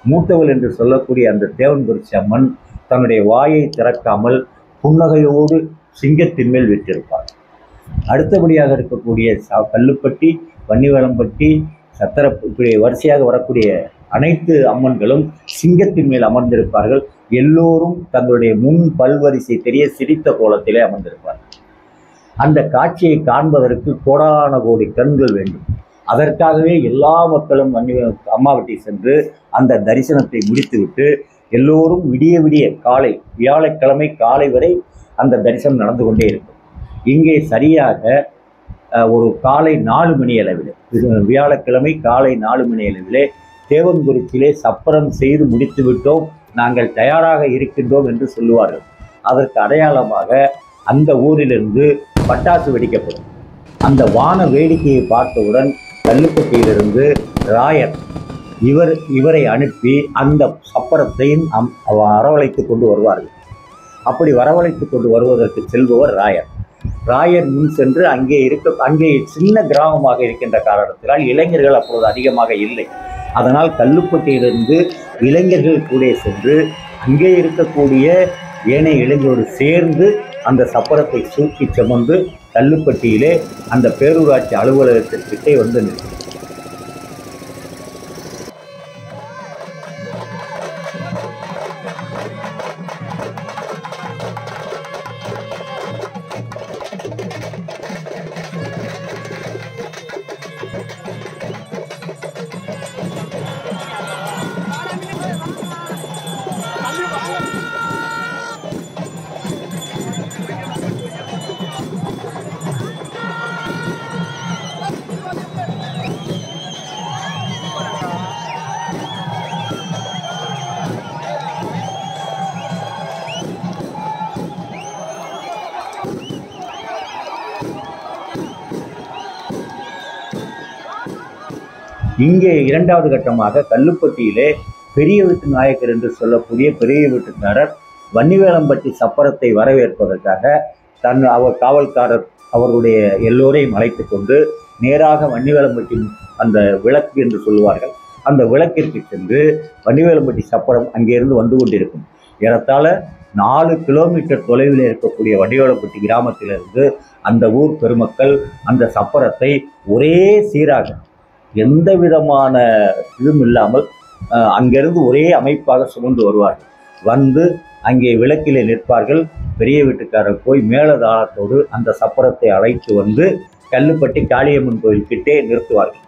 மூத்தவள் என்று சொல்லக்கூடிய அந்த தேவன்புரிச்சி அம்மன் தன்னுடைய வாயை திறக்காமல் புன்னகையோடு சிங்கத்தின் மேல் வெற்றிருப்பார். அடுத்தபடியாக இருக்கக்கூடிய கல்லுப்பட்டி, வன்னிவேலம்பட்டி, சத்திரப்பட்டி வரிசையாக வரக்கூடிய அனைத்து அம்மன்களும் சிங்கத்தின் மேல் அமர்ந்திருப்பார்கள். எல்லோரும் தங்களுடைய முன் பல்வரிசை தெரிய சிரித்த கோலத்திலே அமர்ந்திருப்பார்கள். அந்த காட்சியை காண்பதற்கு கோடான கோடி கண்கள் வேண்டும். அதற்காகவே எல்லா மக்களும் அம்மாவட்டி சென்று அந்த தரிசனத்தை முடித்துவிட்டு எல்லோரும் விடிய விடிய காலை வியாழக்கிழமை காலை வரை அந்த தரிசனம் நடந்து கொண்டே இருக்கும். இங்கே சரியாக ஒரு காலை 4 மணி அளவில், வியாழக்கிழமை காலை 4 மணி அளவிலே தேவன்குறிச்சியிலே சப்பரம் செய்து முடித்து விட்டோம், நாங்கள் தயாராக இருக்கின்றோம் என்று சொல்லுவார்கள். அதற்கு அடையாளமாக அந்த ஊரிலிருந்து பட்டாசு வெடிக்கப்படும். அந்த வான வேடிக்கையை பார்த்தவுடன் கல்லுப்பட்டியிலிருந்து ராயர் இவரை அனுப்பி அந்த சப்பரத்தையும் வரவழைத்து கொண்டு வருவார்கள். அப்படி வரவழைத்து கொண்டு வருவதற்கு செல்பவர் ராயர். ராயர் முன் சென்று அங்கே சின்ன கிராமமாக இருக்கின்ற காரணத்தினால் இளைஞர்கள் அப்பொழுது அதிகமாக இல்லை. அதனால் கல்லுப்பட்டியிலிருந்து இளைஞர்கள் கூட சென்று அங்கே இருக்கக்கூடிய ஏனைய இளைஞரோடு சேர்ந்து அந்த சப்பரத்தை தூக்கி சுமந்து கல்லுப்பட்டியிலே அந்த பேரூராட்சி அலுவலகத்திற்கிட்டே வந்து நிற்கும். இங்கே இரண்டாவது கட்டமாக கல்லுப்பட்டியிலே பெரிய வீட்டு நாயக்கர் என்று சொல்லக்கூடிய பெரிய வீட்டுக்காரர் வன்னிவேலம்பட்டி சப்பரத்தை வரவேற்பதற்காக அவர் காவல்காரர் அவருடைய எல்லோரையும் அழைத்து கொண்டு நேராக வன்னிவேலம்பட்டி அந்த விளக்கு என்று சொல்லுவார்கள், அந்த விளக்கிற்கு சென்று வன்னிவேலம்பட்டி சப்பரம் அங்கிருந்து வந்து கொண்டிருக்கும். ஏறத்தாழ 4 கிலோமீட்டர் தொலைவில் இருக்கக்கூடிய வன்னிவேலம்பட்டி கிராமத்திலிருந்து அந்த ஊர் பெருமக்கள் அந்த சப்பரத்தை ஒரே சீராக எந்த விதமான இதுவும் இல்லாமல் அங்கிருந்து ஒரே அமைப்பாக சுமந்து வருவார்கள். வந்து அங்கே விளக்கிலே நிற்பார்கள். பெரிய வீட்டுக்காரர் போய் மேலதாளத்தோடு அந்த சப்பரத்தை அழைத்து வந்து கல்லுப்பட்டி காளியம்மன் கோயில் கிட்டே நிறுத்துவார்கள்.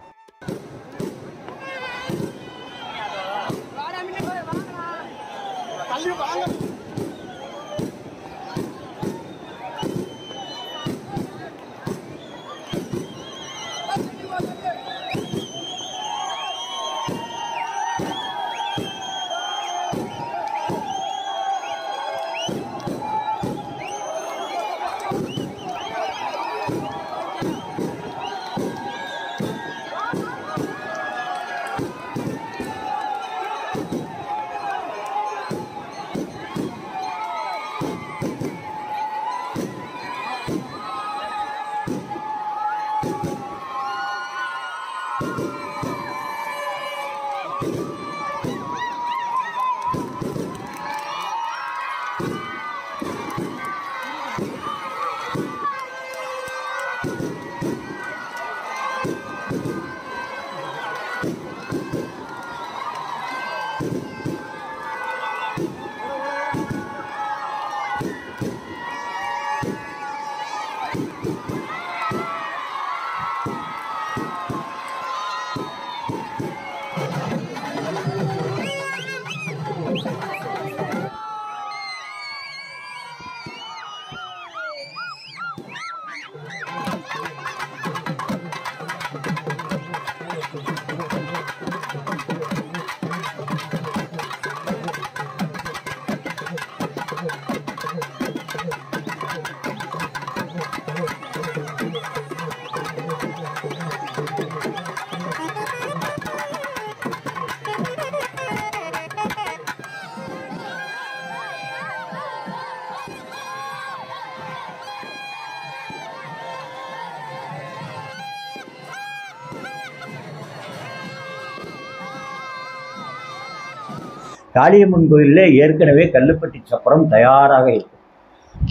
காளியம்மன் கோயிலில் ஏற்கனவே கல்லுப்பட்டி சப்பரம் தயாராக இருக்கும்.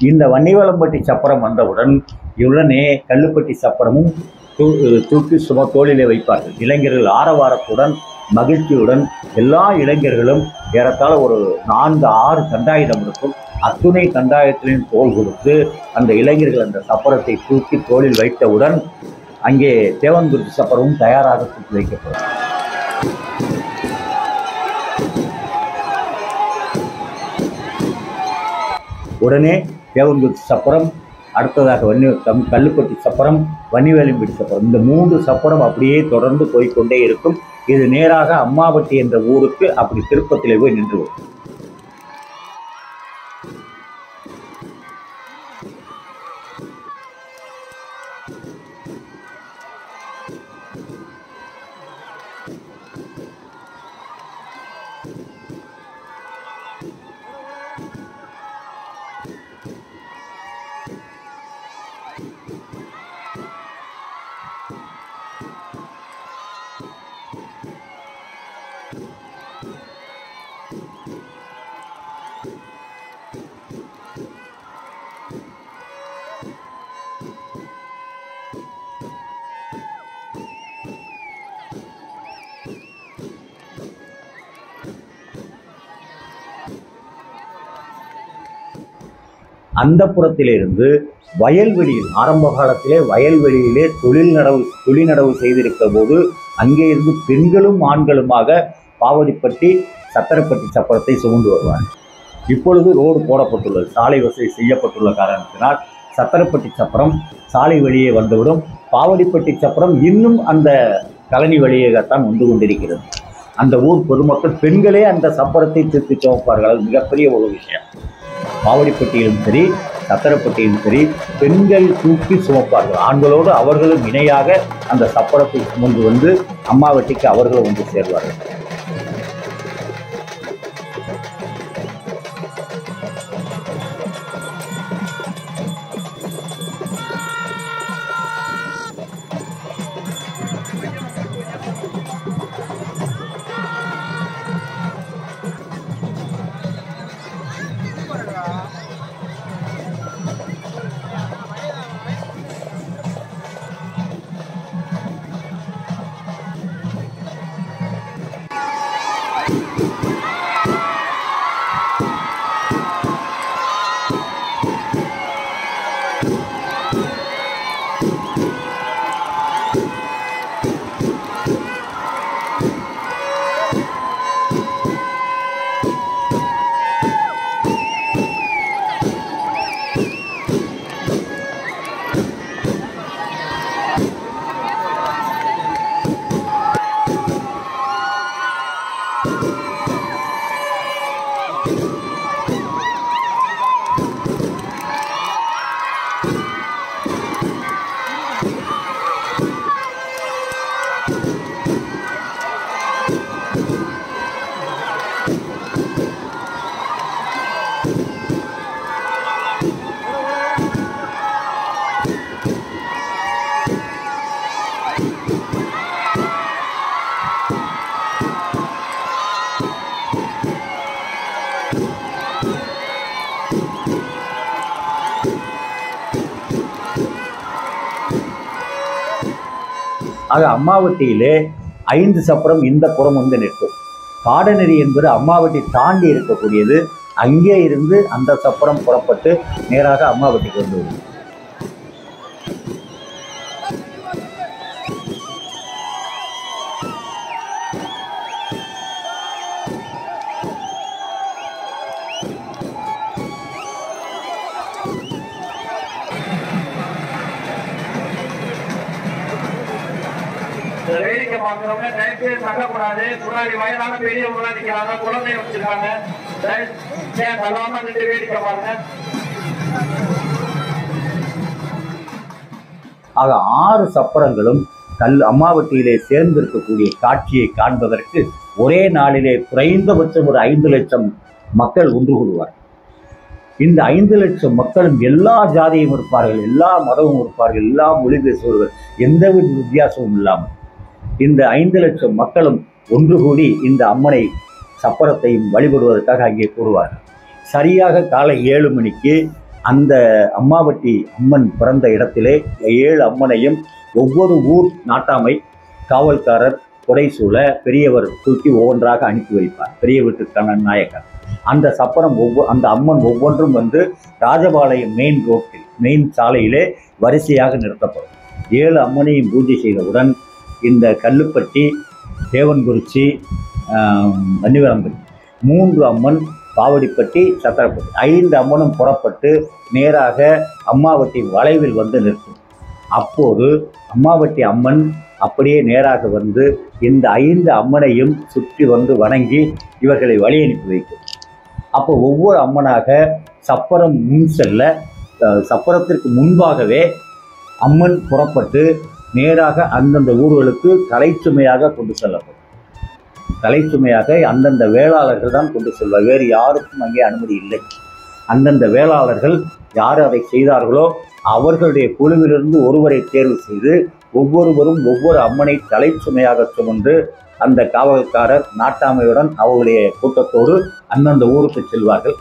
இந்த வன்னிவேலம்பட்டி சப்பரம் வந்தவுடன் உடனே கல்லுப்பட்டி சப்பரமும் தூக்கி சும தோளிலே வைப்பார்கள். இளைஞர்கள் ஆரவாரத்துடன் மகிழ்ச்சியுடன் எல்லா இளைஞர்களும் ஏறத்தாழ ஒரு 4-6 தண்டாயுதம் இருக்கும். அத்துணை தண்டாயத்திலையும் தோல் கொடுத்து அந்த இளைஞர்கள் அந்த சப்பரத்தை தூக்கி தோளில் வைத்தவுடன் அங்கே தேவன்குருதி சப்பரமும் தயாராக தூக்கி வைக்கப்படும். உடனே தேவன்குருதி சப்பரம், அடுத்ததாக கல்லுப்பட்டி சப்பரம், வன்னிவேலம்பட்டி சப்பரம், இந்த 3 சப்பரம் அப்படியே தொடர்ந்து போய்கொண்டே இருக்கும். இது நேராக அம்மாவட்டி என்ற ஊருக்கு அப்படி திருப்பத்திலே போய் நின்று வரும். அந்த புறத்திலிருந்து வயல்வெளியில் ஆரம்ப காலத்திலே வயல்வெளியிலே தொழில்நடவு செய்திருக்கிற போது அங்கே இருந்து பெண்களும் ஆண்களுமாக பாவடிப்பட்டி சத்திரப்பட்டி சப்பரத்தை சுமந்து வருவார்கள். இப்பொழுது ரோடு போடப்பட்டுள்ளது, சாலை வசதி செய்யப்பட்டுள்ள காரணத்தினால் சத்திரப்பட்டி சப்பரம் சாலை வழியே வந்துவிடும். பாவடிப்பட்டி சப்பரம் இன்னும் அந்த கழனி வழியாகத்தான் வந்து கொண்டிருக்கிறது. அந்த ஊர் பொதுமக்கள் பெண்களே அந்த சப்பரத்தை தூக்கி சுமப்பார்கள். அது மிகப்பெரிய ஒரு விஷயம். பாவடிப்பட்டியிலும் சரி சத்திரப்பட்டியும் சரி பெண்கள் தூக்கி சுமப்பார்கள். ஆண்களோடு அவர்களும் இணையாக அந்த சப்பரத்தை சுமந்து வந்து அம்மாவட்டிக்கு அவர்களும் வந்து சேர்வார்கள். ஆக அம்மாவட்டியிலே 5 சப்பரம் இந்த புறம் வந்து நிற்கும். பாடநெறி என்பது அம்மாவட்டி தாண்டி இருக்கக்கூடியது. அங்கே இருந்து அந்த சப்பரம் புறப்பட்டு நேராக அம்மாவட்டிக்கு வந்து விடும். வேடிக்கை பார்க்கிறவங்க தயவுசெய்து தள்ளக்கூடாது. முன்னாடி வயதான பெரியவங்க நிற்கிறாங்க, குழந்தை வச்சிருக்காங்க. தள்ளாம நின்று வேடிக்கை பாருங்க. ஆக 6 சப்பரங்களும் அம்மாவட்டியிலே சேர்ந்திருக்கக்கூடிய காட்சியை காண்பதற்கு ஒரே நாளிலே குறைந்தபட்சம் ஒரு 5 லட்சம் மக்கள் ஒன்று கூடுவார். இந்த 5 லட்சம் மக்களும் எல்லா ஜாதியும் இருப்பார்கள், எல்லா மதமும் இருப்பார்கள், எல்லா மொழி பேசுபவர்கள், எந்தவித வித்தியாசமும் இல்லாமல் இந்த 5 லட்சம் மக்களும் ஒன்று கூடி இந்த அம்மனை சப்பரத்தையும் வழிபடுவதற்காக அங்கே கூடுவார்கள். சரியாக காலை 7 மணிக்கு அந்த அம்மாவட்டி அம்மன் பிறந்த இடத்திலே 7 அம்மனையும் ஒவ்வொரு ஊர் நாட்டாமை காவல்காரர் புடைசூழ பெரியவர் தூக்கி ஒவ்வொன்றாக அனுப்பி வைப்பார். பெரிய வீட்டுக்கான நாயக்கர் அந்த சப்பரம் அந்த அம்மன் ஒவ்வொன்றும் வந்து ராஜபாளையம் மெயின் சாலையிலே வரிசையாக நிறுத்தப்படும். 7 அம்மனையும் பூஜை செய்தவுடன் இந்த கல்லுப்பட்டி, தேவன்குறிச்சி, வன்னிவரம்பட்டி 3 அம்மன், பாவடிப்பட்டி, சத்திரப்பட்டி 5 அம்மனும் புறப்பட்டு நேராக அம்மாவட்டி வளைவில் வந்து நிற்கும். அப்போது அம்மாவட்டி அம்மன் அப்படியே நேராக வந்து இந்த 5 அம்மனையும் சுற்றி வந்து வணங்கி இவர்களை வழி அனுப்பி வைக்கும். அப்போ ஒவ்வொரு அம்மனாக சப்பரம் முன் செல்ல சப்பரத்திற்கு முன்பாகவே அம்மன் புறப்பட்டு நேராக அந்தந்த ஊர்களுக்கு கலைச்சுமையாக கொண்டு செல்லப்படும். கலைச்சுமையாக அந்தந்த வேளாளர்கள் தான் கொண்டு செல்வார். வேறு யாருக்கும் அங்கே அனுமதி இல்லை. அந்தந்த வேளாளர்கள் யார் அதை செய்தார்களோ அவர்களுடைய குழுவிலிருந்து ஒருவரை தேர்வு செய்து ஒவ்வொருவரும் ஒவ்வொரு அம்மனை தலைச்சுமையாக சுமந்து அந்த காவல்காரர் நாட்டாமையுடன் அவருடைய கூட்டத்தோடு அந்தந்த ஊருக்கு செல்வார்கள்.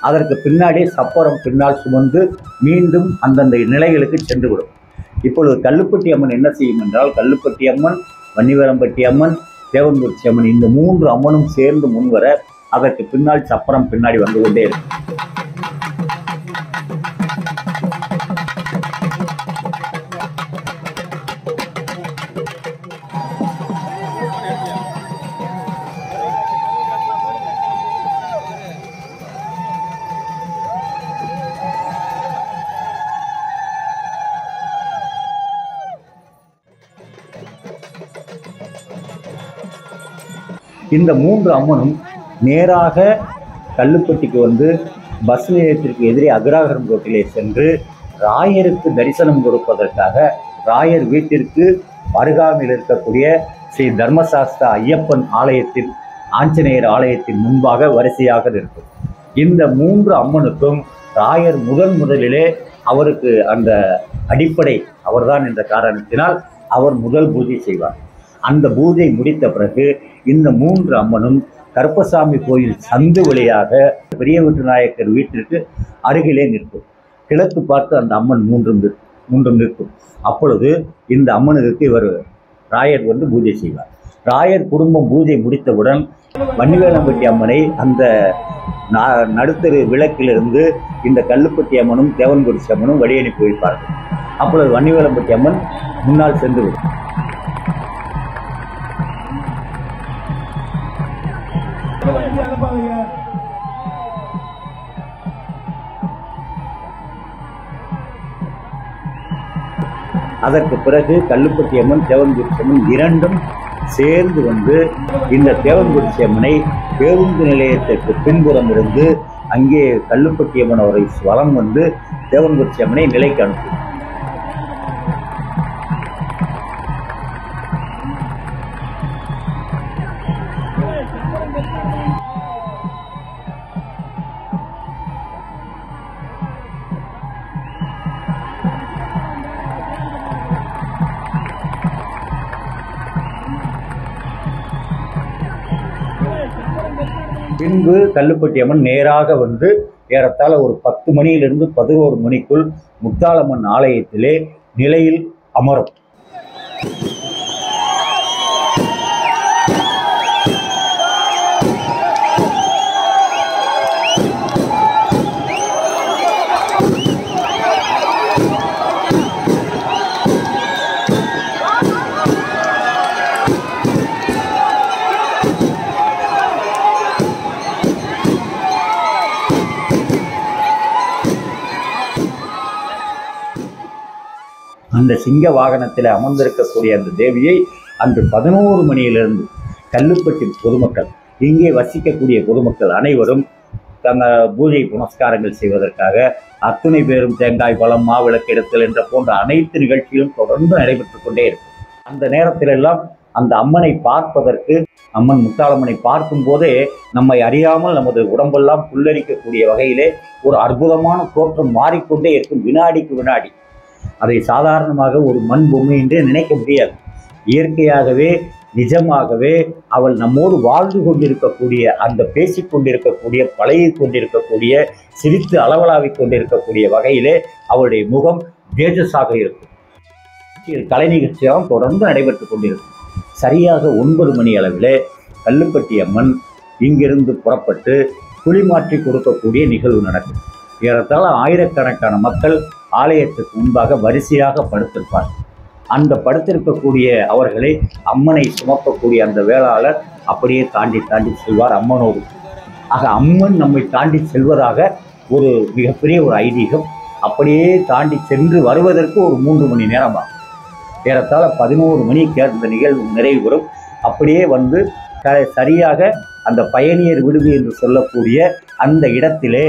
அதற்கு பின்னாடி சப்பரம் பின்னால் சுமந்து மீண்டும் அந்தந்த நிலைகளுக்கு சென்றுவிடும். இப்பொழுது கல்லுப்பட்டி அம்மன் என்ன செய்யும் என்றால், கல்லுப்பட்டி அம்மன், வன்னிவரம்பட்டி அம்மன், தேவன்குறிச்சி அம்மன் இந்த 3 அம்மனும் சேர்ந்து முன்வர அதற்கு பின்னால் சப்பரம் பின்னாடி வந்து கொண்டே இருக்கும். இந்த 3 அம்மனும் நேராக கல்லுப்பட்டிக்கு வந்து பஸ் நிலையத்திற்கு எதிரே அக்ராகரம் ரோட்டிலே சென்று ராயருக்கு தரிசனம் கொடுப்பதற்காக ராயர் வீட்டிற்கு அருகாமையில் இருக்கக்கூடிய ஸ்ரீ தர்மசாஸ்திரா ஐயப்பன் ஆலயத்தின் ஆஞ்சநேயர் ஆலயத்தின் முன்பாக வரிசையாக இருக்கும். இந்த 3 அம்மனுக்கும் ராயர் முதலிலே அவருக்கு அந்த அடிப்படை அவர்தான் என்ற காரணத்தினால் அவர் முதல் பூஜை செய்வார். அந்த பூஜை முடித்த பிறகு இந்த 3 அம்மனும் கருப்பசாமி கோயில் சந்து வழியாக பெரிய வீட்டு நாயக்கர் வீட்டிற்கு அருகிலே நிற்கும். கிழக்கு பார்த்து அந்த அம்மன் மூன்றும் நிற்கும். அப்பொழுது இந்த அம்மனுக்கு இவர் ராயர் வந்து பூஜை செய்வார். ராயர் குடும்பம் பூஜை முடித்தவுடன் வன்னிவேலம்பட்டி அம்மனை அந்த நடுத்தரு விளக்கிலிருந்து இந்த கல்லுப்பட்டி அம்மனும் தேவன்குறிச்சி அம்மனும் வழி அனுப்பி வைப்பார்கள். அப்பொழுது வன்னிவேலம்பட்டி அம்மன் முன்னால் சென்று விடும். அதற்கு பிறகு கல்லுப்பட்டி அம்மன் தேவன்குறிச்சி அம்மன் இரண்டும் சேர்ந்து வந்து இந்த தேவன்குறிச்சி அம்மனை பேருந்து நிலையத்திற்கு பின்புறம் இருந்து அங்கே கல்லுப்பட்டி அம்மன் அவரை வலம் வந்து தேவன்குறிச்சி அம்மனை நிலைக்கு அனுப்பும். பின்பு கல்லுப்பட்டி அம்மன் நேராக வந்து ஏறத்தாழ ஒரு 10 மணியிலிருந்து 11 மணிக்குள் முத்தாலம்மன் ஆலயத்திலே நிலையில் அமரும். அந்த சிங்க வாகனத்தில் அமர்ந்திருக்கக்கூடிய அந்த தேவியை அன்று 11 மணியிலிருந்து கல்லுப்பட்டி பொதுமக்கள், இங்கே வசிக்கக்கூடிய பொதுமக்கள் அனைவரும் தங்கள் பூஜை புனஸ்காரங்கள் செய்வதற்காக அத்துணை பேரும் தேங்காய் பழம் மாவிளக்கு எடுத்தல் என்ற போன்ற அனைத்து நிகழ்ச்சிகளும் தொடர்ந்து நடைபெற்று கொண்டே இருக்கும். அந்த நேரத்திலெல்லாம் அந்த அம்மனை பார்ப்பதற்கு, அம்மன் முத்தாலம்மனை பார்க்கும் போதே நம்மை அறியாமல் நமது உடம்பெல்லாம் புல்லரிக்கக்கூடிய வகையிலே ஒரு அற்புதமான தோற்றம் மாறிக்கொண்டே இருக்கும் வினாடிக்கு வினாடி. அதை சாதாரணமாக ஒரு மண் பொம்மை என்றே நினைக்க முடியாது. இயற்கையாகவே நிஜமாகவே அவள் நம்மோடு வாழ்ந்து கொண்டிருக்கக்கூடிய, அந்த பேசிக்கொண்டிருக்கக்கூடிய, பழகி கொண்டிருக்கக்கூடிய, சிரித்து அளவலாவிக் கொண்டிருக்கக்கூடிய வகையிலே அவளுடைய முகம் தேஜஸாக இருக்கும். கலை நிகழ்ச்சியாகவும் தொடர்ந்து நடைபெற்று கொண்டிருக்கும். சரியாக 9 மணி அளவிலே கல்லுப்பட்டி அம்மன் இங்கிருந்து புறப்பட்டு குளிமாற்றி கொடுக்கக்கூடிய நிகழ்வு நடக்கும். ஏறத்தாழ ஆயிரக்கணக்கான மக்கள் ஆலயத்துக்கு முன்பாக வரிசையாக படுத்திருப்பார். அந்த படுத்திருக்கக்கூடிய அவர்களை அம்மனை சுமக்கக்கூடிய அந்த வேளாளர் அப்படியே தாண்டி செல்வார் அம்மனோடு. ஆக அம்மன் நம்மை தாண்டி செல்வதாக ஒரு மிகப்பெரிய ஒரு ஐதீகம். அப்படியே தாண்டி சென்று வருவதற்கு ஒரு 3 மணி நேரமாகும். ஏறத்தாழ 11 மணிக்கு அந்த நிகழ்வு நிறைவு பெறும். அப்படியே வந்து சரியாக அந்த பயணியர் விடுதி என்று சொல்லக்கூடிய அந்த இடத்திலே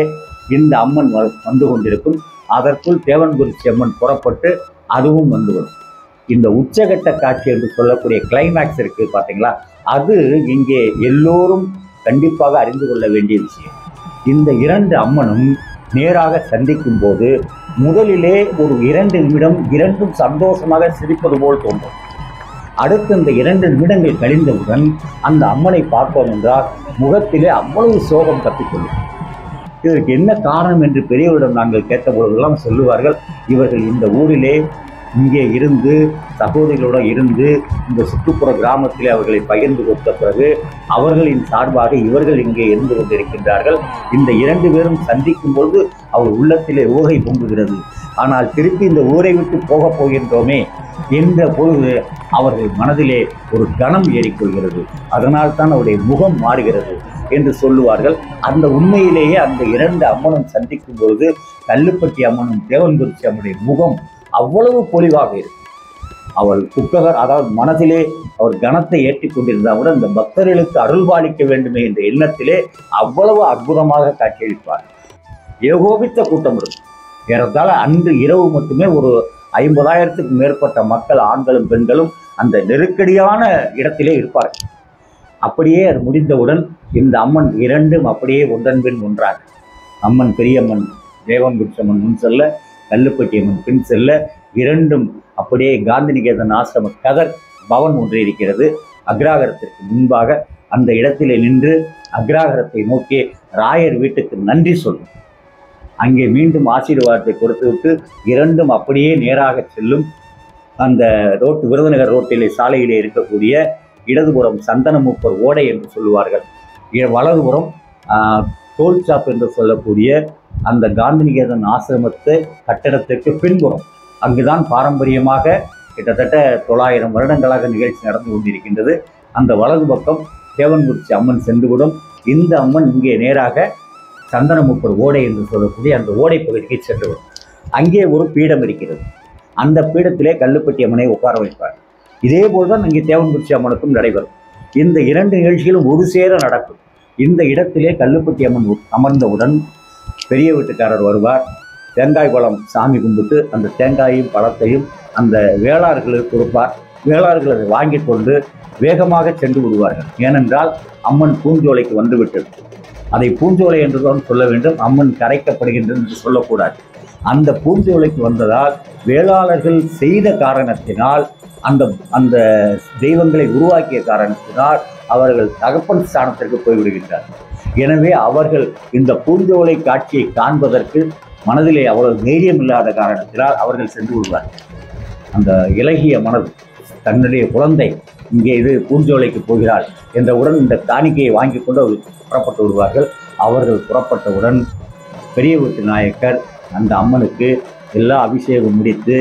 இந்த அம்மன் வந்து கொண்டிருக்கும். அதற்குள் தேவன்குறிச்சி அம்மன் புறப்பட்டு அதுவும் வந்துவிடும். இந்த உச்சகட்ட காட்சி என்று சொல்லக்கூடிய கிளைமேக்ஸ் இருக்கு பார்த்தீங்களா, அது இங்கே எல்லோரும் கண்டிப்பாக அறிந்து கொள்ள வேண்டிய விஷயம். இந்த 2 அம்மனும் நேராக சந்திக்கும் போது முதலிலே ஒரு 2 நிமிடம் இரண்டும் சந்தோஷமாக சிரிப்பது போல் தோன்றும். அடுத்து இந்த 2 நிமிடங்கள் கழிந்தவுடன் அந்த அம்மனை பார்ப்போம் என்றால் முகத்திலே அவ்வளவு சோகம் தப்பிக்கொள்ளும். இதற்கு என்ன காரணம் என்று பெரியவரிடம் நாங்கள் கேட்டபொழுதெல்லாம் சொல்லுவார்கள், இவர்கள் இந்த ஊரிலே இங்கே இருந்து சகோதரிகளோடு இருந்து இந்த சுற்றுப்புற கிராமத்திலே அவர்களை பகிர்ந்து கொடுத்த பிறகு அவர்களின் சார்பாக இவர்கள் இங்கே இருந்து கொண்டிருக்கின்றார்கள். இந்த 2 பேரும் சந்திக்கும் பொழுது அவர் உள்ளத்திலே ஊகை பொங்குகிறது. ஆனால் திருப்பி இந்த ஊரை விட்டு போகப் போகின்றோமே என்ற பொழுது அவர்கள் மனதிலே ஒரு கணம் ஏறிக்கொள்கிறது. அதனால் தான் அவருடைய முகம் மாறுகிறது என்று சொல்லுவார்கள். அந்த உண்மையிலேயே அந்த 2 அம்மனும் சந்திக்கும் பொழுது கல்லுப்பட்டி அம்மனும் தேவன்குறிச்சி அம்மனுடைய முகம் அவ்வளவு பொலிவாக இருக்கும். அவள் குக்ககர், அதாவது மனதிலே அவர் கணத்தை ஏற்றிக் கொண்டிருந்தால் கூட இந்த பக்தர்களுக்கு அருள்பாலிக்க வேண்டுமே என்ற எண்ணத்திலே அவ்வளவு அற்புதமாக காட்சியளிப்பார். ஏகோபித்த கூட்டம் இருக்கும். ஏறத்தாழ அன்று இரவு மட்டுமே ஒரு 50,000த்துக்கு மேற்பட்ட மக்கள், ஆண்களும் பெண்களும் அந்த நெருக்கடியான இடத்திலே இருப்பார்கள். அப்படியே அது முடிந்தவுடன் இந்த அம்மன் இரண்டும் அப்படியே ஒன்றன் பின் ஒன்றாக, அம்மன் பெரியம்மன் தேவன்குறிச்சி அம்மன் முன் செல்ல, கல்லுப்பட்டி அம்மன் பின் செல்ல, இரண்டும் அப்படியே காந்திநிகேதன் ஆசிரம கதர் பவன் ஒன்று இருக்கிறது. அக்ராகரத்திற்கு முன்பாக அந்த இடத்திலே நின்று அக்ராகரத்தை நோக்கி ராயர் வீட்டுக்கு நன்றி சொல்லும். அங்கே மீண்டும் ஆசீர்வாதத்தை கொடுத்துவிட்டு இரண்டும் அப்படியே நேராக செல்லும். அந்த ரோட்டு, விருதுநகர் ரோட்டிலே சாலையிலே இருக்கக்கூடிய இடதுபுறம் சந்தனமூப்பர் ஓடை என்று சொல்லுவார்கள், வலதுபுறம் டோல் ஷாப் என்று சொல்லக்கூடிய அந்த காந்திநிகேதன் ஆசிரமத்து கட்டடத்திற்கு பின்புறம், அங்குதான் பாரம்பரியமாக கிட்டத்தட்ட 900 வருடங்களாக நிகழ்ச்சி நடந்து கொண்டிருக்கின்றது. அந்த வலது பக்கம் தேவன்குறிச்சி அம்மன் சென்றுவிடும். இந்த அம்மன் இங்கே நேராக சந்தனமுப்பர் ஓடை என்று சொல்லக்கூடிய அந்த ஓடை பகுதிக்கு சென்றுவிடும். அங்கே ஒரு பீடம் இருக்கிறது. அந்த பீடத்திலே கல்லுப்பட்டி அம்மனை உட்கார வைப்பார். இதே போல்தான் இங்கே தேவன்குறிச்சி அம்மனுக்கும் நடைபெறும். இந்த இரண்டு நிகழ்ச்சிகளும் ஒரு சேர நடக்கும். இந்த இடத்திலே கல்லுப்பட்டி அம்மன் அமர்ந்தவுடன் பெரிய வீட்டுக்காரர் வருவார். தேங்காய் பழம் சாமி கும்பிட்டு அந்த தேங்காயையும் பழத்தையும் அந்த வேளார்களுக்கு கொடுப்பார். வேளார்கள் அதை வாங்கி கொண்டு வேகமாக சென்று விடுவார்கள். ஏனென்றால் அம்மன் பூஞ்சோலைக்கு வந்துவிட்டது. அதை பூஞ்சோலை என்றுதான் சொல்ல வேண்டும், அம்மன் கரைக்கப்படுகின்றது என்று சொல்லக்கூடாது. அந்த பூஞ்சோலைக்கு வந்ததால் வேளாளர்கள் செய்த காரணத்தினால், அந்த தெய்வங்களை உருவாக்கிய காரணத்தினால் அவர்கள் தகப்பன் ஸ்தானத்திற்கு போய்விடுகின்றார்கள். எனவே அவர்கள் இந்த பூஞ்சோலை காட்சியை காண்பதற்கு மனதிலே அவ்வளவு தைரியம் இல்லாத காரணத்தினால் அவர்கள் சென்று விடுவார்கள். அந்த இலகிய மனது, தன்னுடைய குழந்தை இங்கே இது பூஞ்சோலைக்கு போகிறாள் என்றவுடன் இந்த காணிக்கையை வாங்கி கொண்டு அவர்கள் புறப்பட்டு விடுவார்கள். அவர்கள் புறப்பட்டவுடன் பெரிய வீட்டு நாயக்கர் அந்த அம்மனுக்கு எல்லா அபிஷேகம் முடித்து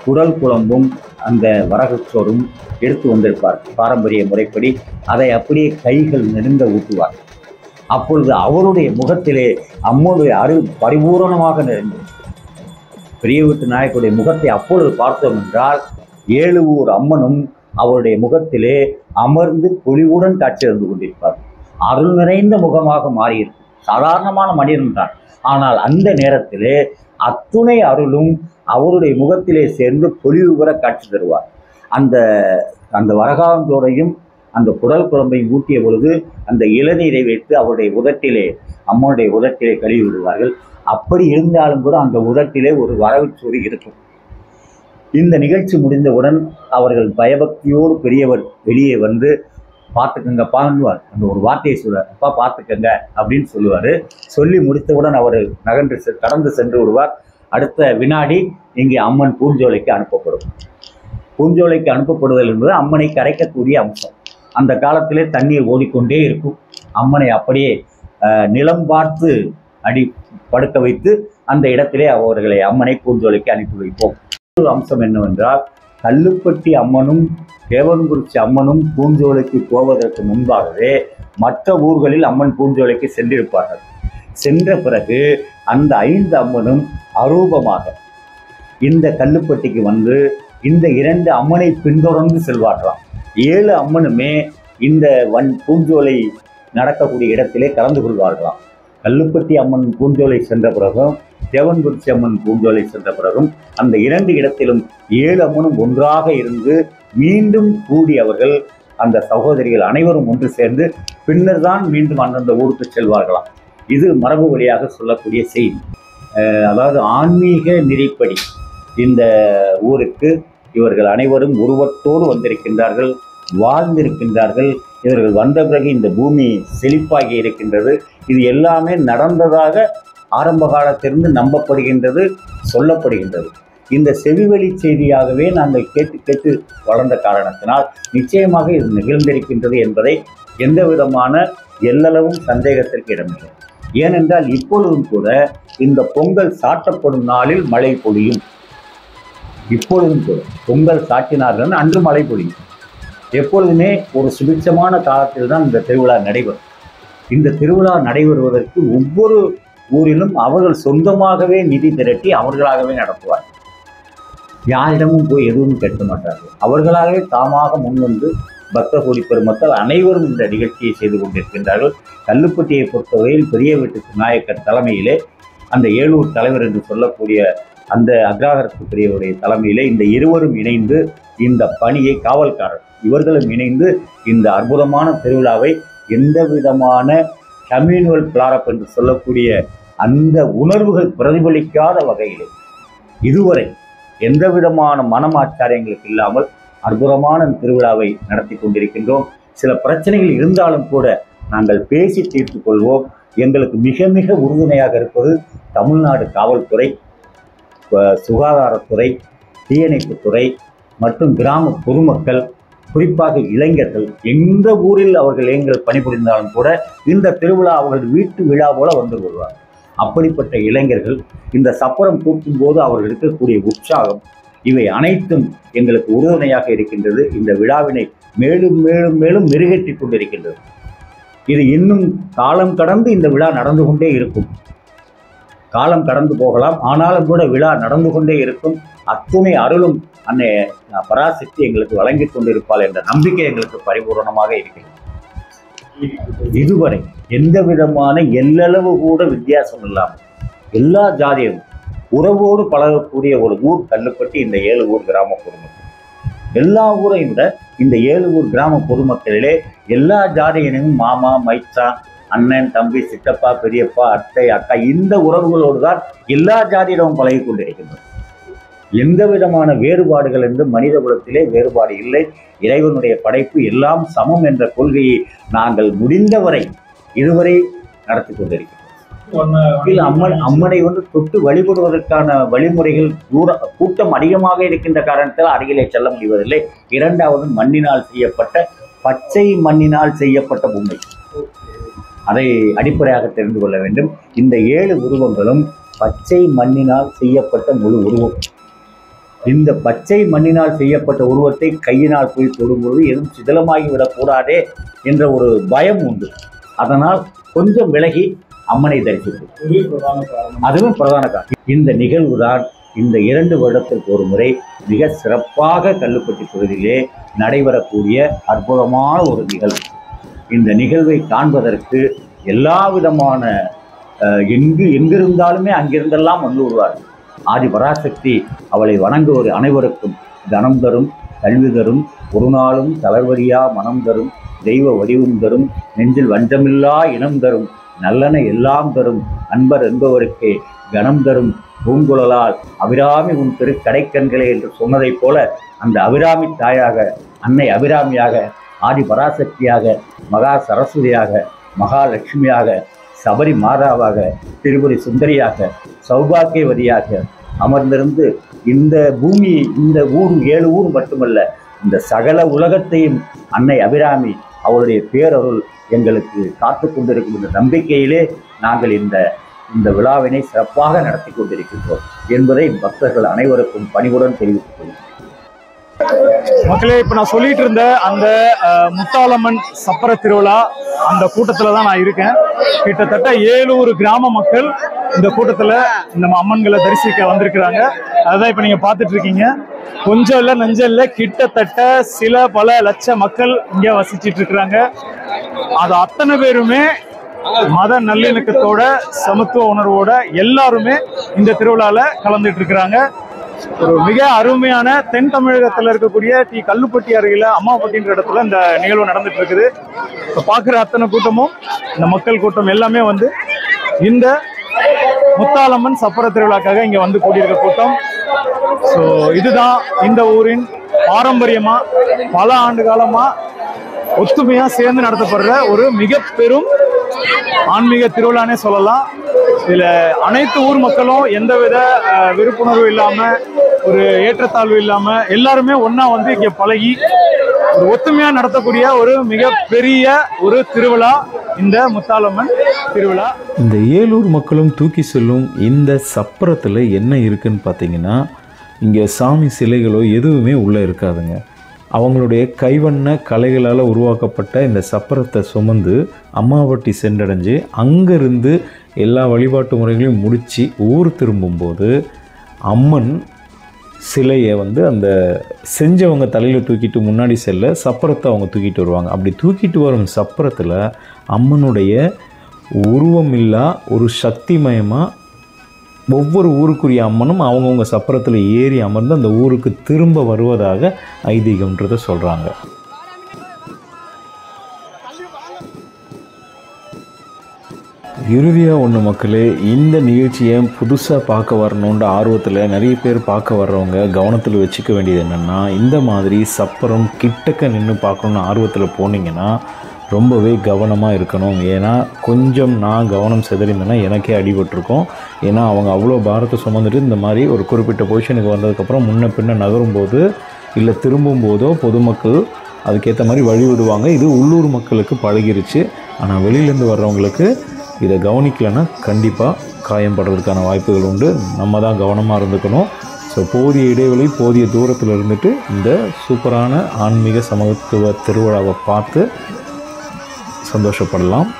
குடல் குழம்பும் அந்த வரகுச்சோறும் எடுத்து வந்திருப்பார். பாரம்பரிய முறைப்படி அதை அப்படியே கைகள் நெருங்க ஊட்டுவார். அப்பொழுது அவருடைய முகத்திலே அம்மனுடைய அருள் பரிபூரணமாக நிறைந்தது. பெரிய வீட்டு நாயக்கருடைய முகத்தை அப்பொழுது பார்த்தோம் என்றால் 7 ஊர் அம்மனும் அவருடைய முகத்திலே அமர்ந்து பொலிவுடன் காட்சி தந்து கொண்டிருப்பார். அருள் நிறைந்த முகமாக மாறியிருக்கும். சாதாரணமான மனிதன் தான். ஆனால் அந்த நேரத்திலே அத்துணை அருளும் அவருடைய முகத்திலே சேர்ந்து பொலிவு பெற காட்சி தருவார். அந்த வரகாந்தோடையும் அந்த குடல் குழம்பையும் ஊட்டிய பொழுது அந்த இளநீரை வைத்து அவருடைய உதட்டிலே, அம்மனுடைய உதட்டிலே கழுவி விடுவார்கள். அப்படி இருந்தாலும் கூட அந்த உதட்டிலே ஒரு வரவுச்சோறு இருக்கும். இந்த நிகழ்ச்சி முடிந்தவுடன் அவர்கள் பயபக்தியோடு பெரியவர் வெளியே வந்து பார்த்துக்கங்க பாங்குவார். அந்த ஒரு வார்த்தையை சொல்லுவார், அப்பா பார்த்துக்கங்க அப்படின்னு சொல்லுவார். சொல்லி முடித்தவுடன் அவர் கடந்து சென்று விடுவார். அடுத்த வினாடி இங்கே அம்மன் பூஞ்சோலைக்கு அனுப்பப்படும். பூஞ்சோலைக்கு அனுப்பப்படுதல் என்பது அம்மனை கரைக்கக்கூடிய அம்சம். அந்த காலத்திலே தண்ணீர் ஓடிக்கொண்டே இருக்கும். அம்மனை அப்படியே நிலம் பார்த்து படுக்க வைத்து அந்த இடத்திலே அவர்களை அம்மனை பூஞ்சோலைக்கு அனுப்பி வைப்போம். ஒரு அம்சம் என்னவென்றால், கல்லுப்பட்டி அம்மனும் தேவன்குறிச்சி அம்மனும் பூஞ்சோலைக்கு போவதற்கு முன்பாகவே மற்ற ஊர்களில் அம்மன் பூஞ்சோலைக்கு சென்றிருப்பார்கள். சென்ற பிறகு அந்த 5 அம்மனும் அரூபமாக இந்த கல்லுப்பட்டிக்கு வந்து இந்த 2 அம்மனை பின்தொடர்ந்து செல்வார்களாம். 7 அம்மனுமே இந்த பூஞ்சோலை நடக்கக்கூடிய இடத்திலே கலந்து கொள்வார்களாம். கல்லுப்பட்டி அம்மன் பூஞ்சோலை சென்ற பிறகும் தேவன்குறிச்சி அம்மன் பூஞ்சோலை சென்ற பிறகும் அந்த 2 இடத்திலும் 7 அம்மனும் ஒன்றாக இருந்து மீண்டும் கூடி அவர்கள் அந்த சகோதரிகள் அனைவரும் ஒன்று சேர்ந்து பின்னர் தான் மீண்டும் அந்தந்த ஊருக்கு செல்வார்களாம். இது மரபு வழியாக சொல்லக்கூடிய செய்தி. அதாவது ஆன்மீக நெறிப்படி இந்த ஊருக்கு இவர்கள் அனைவரும் உருவத்தோடு வந்திருக்கின்றார்கள், வாழ்ந்திருக்கின்றார்கள். இவர்கள் வந்த பிறகு இந்த பூமி செழிப்பாகி இருக்கின்றது. இது எல்லாமே நடந்ததாக ஆரம்ப காலத்திலிருந்து நம்பப்படுகின்றது, சொல்லப்படுகின்றது. இந்த செவிவழி செய்தியாகவே நாங்கள் கேட்டு கேட்டு வளர்ந்த காரணத்தினால் நிச்சயமாக இது நிகழ்ந்திருக்கின்றது என்பதை எந்த விதமான எல்லளவும் சந்தேகத்திற்கு இடமில்லை. ஏனென்றால் இப்பொழுதும் கூட இந்த பொங்கல் சாட்டப்படும் நாளில் மழை பொழியும். இப்பொழுதும் கூட பொங்கல் சாட்டினார்கள் அன்று மழை பொழியும். எப்பொழுதுமே ஒரு சுபிட்சமான காலத்தில் தான் இந்த திருவிழா நடைபெறும். இந்த திருவிழா நடைபெறுவதற்கு ஒவ்வொரு ஊரிலும் அவர்கள் சொந்தமாகவே நிதி திரட்டி அவர்களாகவே நடத்துவார்கள். யாரிடமும் போய் எதுவும் கேட்க மாட்டார்கள். அவர்களாகவே தாமாக முன்வந்து பக்த கோடி பெருமக்கள் அனைவரும் இந்த நிகழ்ச்சியை செய்து கொண்டிருக்கின்றார்கள். கல்லுப்பட்டியை பொறுத்தவரையில் பெரிய வீட்டு நாயக்கர் தலைமையிலே அந்த ஏலூர் தலைவர் என்று சொல்லக்கூடிய அந்த அக்ரஹாரத்துக்குரியவருடைய தலைமையிலே இந்த இருவரும் இணைந்து இந்த பணியை, காவல்காரர் இவர்களும் இணைந்து இந்த அற்புதமான திருவிழாவை எந்த விதமான கம்யூனல் பிளாரப் என்று சொல்லக்கூடிய அந்த உணர்வுகள் பிரதிபலிக்காத வகையில் இதுவரை எந்த விதமான மனமாச்சாரியங்களுக்கு இல்லாமல் அற்புதமான திருவிழாவை நடத்தி கொண்டிருக்கின்றோம். சில பிரச்சனைகள் இருந்தாலும் கூட நாங்கள் பேசி தீர்த்து கொள்வோம். எங்களுக்கு மிக மிக உறுதுணையாக இருப்பது தமிழ்நாடு காவல்துறை, சுகாதாரத்துறை, தீயணைப்புத்துறை மற்றும் கிராம பொதுமக்கள், குறிப்பாக இளைஞர்கள். எந்த ஊரில் அவர்கள் எங்கள் பணிபுரிந்தாலும் கூட இந்த திருவிழா அவர்கள் வீட்டு விழா போல வந்து கொள்வார். அப்படிப்பட்ட இளைஞர்கள் இந்த சப்பரம் கூட்டும் போது அவர்கள் இருக்கக்கூடிய உற்சாகம், இவை அனைத்தும் எங்களுக்கு உறுதுணையாக இருக்கின்றது. இந்த விழாவினை மேலும் மேலும் மேலும் மெருகேற்றி கொண்டிருக்கின்றது. இது இன்னும் காலம் கடந்து இந்த விழா நடந்து கொண்டே இருக்கும். காலம் கடந்து போகலாம், ஆனாலும் கூட விழா நடந்து கொண்டே இருக்கும். அத்துணை அருளும் அன்னை பராசக்தி எங்களுக்கு வழங்கி கொண்டிருப்பாள் என்ற நம்பிக்கை எங்களுக்கு பரிபூர்ணமாக இருக்கிறது. இதுவரை எந்த விதமான எல்லளவு கூட வித்தியாசம் இல்லாமல் எல்லா ஜாதியும் உறவோடு பழகக்கூடிய ஒரு ஊர் கல்லுப்பட்டி இந்த ஏலூர் கிராம பொதுமக்கள். எல்லா ஊரையும் விட இந்த ஏலூர் கிராம பொதுமக்களிலே எல்லா ஜாதியினரும் மாமா, மைச்சான், அண்ணன், தம்பி, சித்தப்பா, பெரியப்பா, அத்தை, அக்கா, இந்த உறவுகளோடு தான் எல்லா ஜாதியிடமும் பழகி கொண்டிருக்கின்றோம். எந்த விதமான வேறுபாடுகள் என்று மனித குலத்திலே வேறுபாடு இல்லை. இறைவனுடைய படைப்பு எல்லாம் சமம் என்ற கொள்கையை நாங்கள் முடிந்தவரை இதுவரை நடத்தி கொண்டிருக்கிறோம். அம்மனை தொட்டு வழிபடுவதற்கான வழிமுறைகள் கூட்டம் அதிகமாக இருக்கின்ற காரணத்தால் அருகிலே செல்ல முடிவதில்லை. இரண்டாவது, மண்ணினால் செய்யப்பட்ட, பச்சை மண்ணினால் செய்யப்பட்ட பொம்மை, அதை அடிப்படையாக தெரிந்து கொள்ள வேண்டும். இந்த 7 உருவங்களும் பச்சை மண்ணினால் செய்யப்பட்ட முழு உருவம். இந்த பச்சை மண்ணினால் செய்யப்பட்ட உருவத்தை கையினால் போய் தொடும்போது எதுவும் சிதலமாகிவிடக்கூடாதே என்ற ஒரு பயம் உண்டு. அதனால் கொஞ்சம் விலகி அம்மனை தரிசிப்போம். அதுவும் பிரதான காரணம். இந்த நிகழ்வுதான் இந்த 2 வருடத்திற்கு ஒரு முறை மிக சிறப்பாக கல்லுப்பட்டி பகுதியிலே நடைபெறக்கூடிய அற்புதமான ஒரு நிகழ்வு. இந்த நிகழ்வை காண்பதற்கு எல்லா விதமான எங்கிருந்தாலுமே அங்கிருந்தெல்லாம் வந்து வருவார்கள். ஆதி பராசக்தி அவளை வணங்குவோர் அனைவருக்கும் கனம் தரும், கல்வி தரும், ஒரு நாளும் தளர்வரியா மனம் தரும், தெய்வ வடிவம் தரும், நெஞ்சில் வஞ்சமில்லா இனம் தரும், நல்லன எல்லாம் தரும், அன்பர் என்பவருக்கே கனம் தரும், பூங்குழலால் அபிராமி உன் திரு கடைக்கண்களே என்று சொன்னதைப் போல அந்த அபிராமி தாயாக, அன்னை அபிராமியாக, ஆதி பராசக்தியாக, மகா சரஸ்வதியாக, மகாலட்சுமியாக, சபரி மாதாவாக, திருபுரி சுந்தரியாக, சௌபாக்கியவதியாக அமர்ந்திருந்து இந்த பூமி, இந்த ஊர் 7 ஊர் மட்டுமல்ல, இந்த சகல உலகத்தையும் அன்னை அபிராமி அவருடைய பேரருள் எங்களுக்கு காத்து கொண்டிருக்கும் இந்த நம்பிக்கையிலே நாங்கள் இந்த விழாவினை சிறப்பாக நடத்தி கொண்டிருக்கின்றோம் என்பதை பக்தர்கள் அனைவருக்கும் பணிவுடன் தெரிவித்துக் கொள்கிறேன். மக்களே, இப்போ நான் சொல்லிட்டு இருந்த அந்த முத்தாலம்மன் சப்பர திருவிழா அந்த கூட்டத்தில் தான் நான் இருக்கேன். கிட்டத்தட்ட 7 கிராம மக்கள் இந்த கூட்டத்தில் இந்த அம்மன்களை தரிசிக்க வந்திருக்கிறாங்க. அதுதான் இப்போ நீங்கள் பார்த்துட்டு இருக்கீங்க. கொஞ்சம் இல்லை, நஞ்சம் இல்லை, கிட்டத்தட்ட பல லட்ச மக்கள் இங்கே வசிச்சிட்டு இருக்கிறாங்க. அது அத்தனை பேருமே மத நல்லிணக்கத்தோட, சமத்துவ உணர்வோட எல்லாருமே இந்த திருவிழாவில் கலந்துட்டு இருக்கிறாங்க. ஒரு மிக அருமையான தென் தமிழகத்தில் இருக்கக்கூடிய கல்லுப்பட்டி அருகில அம்மாப்பட்டின்ற இடத்துல இந்த நிகழ்வு நடந்துட்டு இருக்குது. இப்போ பார்க்குற அத்தனை கூட்டமும், இந்த மக்கள் கூட்டம் எல்லாமே வந்து இந்த முத்தாலம்மன் சப்பர திருவிழாக்காக இங்கே வந்து கூடியிருக்க கூட்டம். ஸோ இதுதான் இந்த ஊரின் பாரம்பரியமா பல ஆண்டு காலமா ஒத்துமையா சேர்ந்து நடத்தப்படுற ஒரு மிக பெரும் ஆன்மீக திருவிழானே சொல்லலாம். இதுல அனைத்து ஊர் மக்களும் எந்தவித விருப்புணர்வு இல்லாம, ஒரு ஏற்றத்தாழ்வு இல்லாம எல்லாருமே ஒன்னா வந்து இங்க பழகி ஒரு ஒத்துமையா நடத்தக்கூடிய ஒரு மிக பெரிய ஒரு திருவிழா இந்த முத்தாலம்மன் திருவிழா. இந்த ஏலூர் மக்களும் தூக்கி செல்லும் இந்த சப்பரத்தில் என்ன இருக்குன்னு பார்த்தீங்கன்னா, இங்கே சாமி சிலைகளோ எதுவுமே உள்ளே இருக்காதுங்க. அவங்களுடைய கைவண்ண கலைகளால் உருவாக்கப்பட்ட இந்த சப்பரத்தை சுமந்து அம்மாவட்டி சென்றடைஞ்சு அங்கேருந்து எல்லா வழிபாட்டு முறைகளையும் முடித்து ஊர் திரும்பும்போது அம்மன் சிலையை வந்து அந்த செஞ்சவங்க தலையில் தூக்கிட்டு முன்னாடி செல்ல சப்பரத்தை அவங்க தூக்கிட்டு வருவாங்க. அப்படி தூக்கிட்டு வரும் சப்பரத்தில் அம்மனுடைய உருவமில்லா ஒரு சக்திமயமாக ஒவ்வொரு ஊருக்குரிய அம்மனும் அவங்கவுங்க சப்பரத்தில் ஏறி அமர்ந்து அந்த ஊருக்கு திரும்ப வருவதாக ஐதீகம்ன்றதை சொல்கிறாங்க. இறுதியாக ஒன்று மக்களே, இந்த நிகழ்ச்சியை புதுசாக பார்க்க வரணுன்ற ஆர்வத்தில் நிறைய பேர் பார்க்க வர்றவங்க கவனத்தில் வச்சுக்க வேண்டியது என்னென்னா, இந்த மாதிரி சப்பரம் கிட்டக்க நின்று பார்க்கணுன்னு ஆர்வத்தில் போனீங்கன்னா ரொம்பவே கவனமாக இருக்கணும். ஏன்னா கொஞ்சம் நான் கவனம் சிதறிந்தேன்னா எனக்கே அடிபட்டிருக்கோம். ஏன்னா அவங்க அவ்வளோ பாரத்தை சுமந்துட்டு இந்த மாதிரி ஒரு குறிப்பிட்ட பொசிஷனுக்கு வந்ததுக்கப்புறம் முன்ன பின்ன நகரும்போது இல்லை திரும்பும்போதோ பொதுமக்கள் அதுக்கேற்ற மாதிரி வழி விடுவாங்க. இது உள்ளூர் மக்களுக்கு பழகிருச்சு. ஆனால் வெளியிலேருந்து வர்றவங்களுக்கு இதை கவனிக்கலைன்னா கண்டிப்பாக காயப்படுறதுக்கான வாய்ப்புகள் உண்டு. நம்ம தான் கவனமாக இருந்துக்கணும். ஸோ போதிய இடைவெளி, போதிய தூரத்தில் இருந்துட்டு இந்த சூப்பரான ஆன்மீக சமத்துவ திருவிழாவை பார்த்து சந்தோஷப்படலாம்.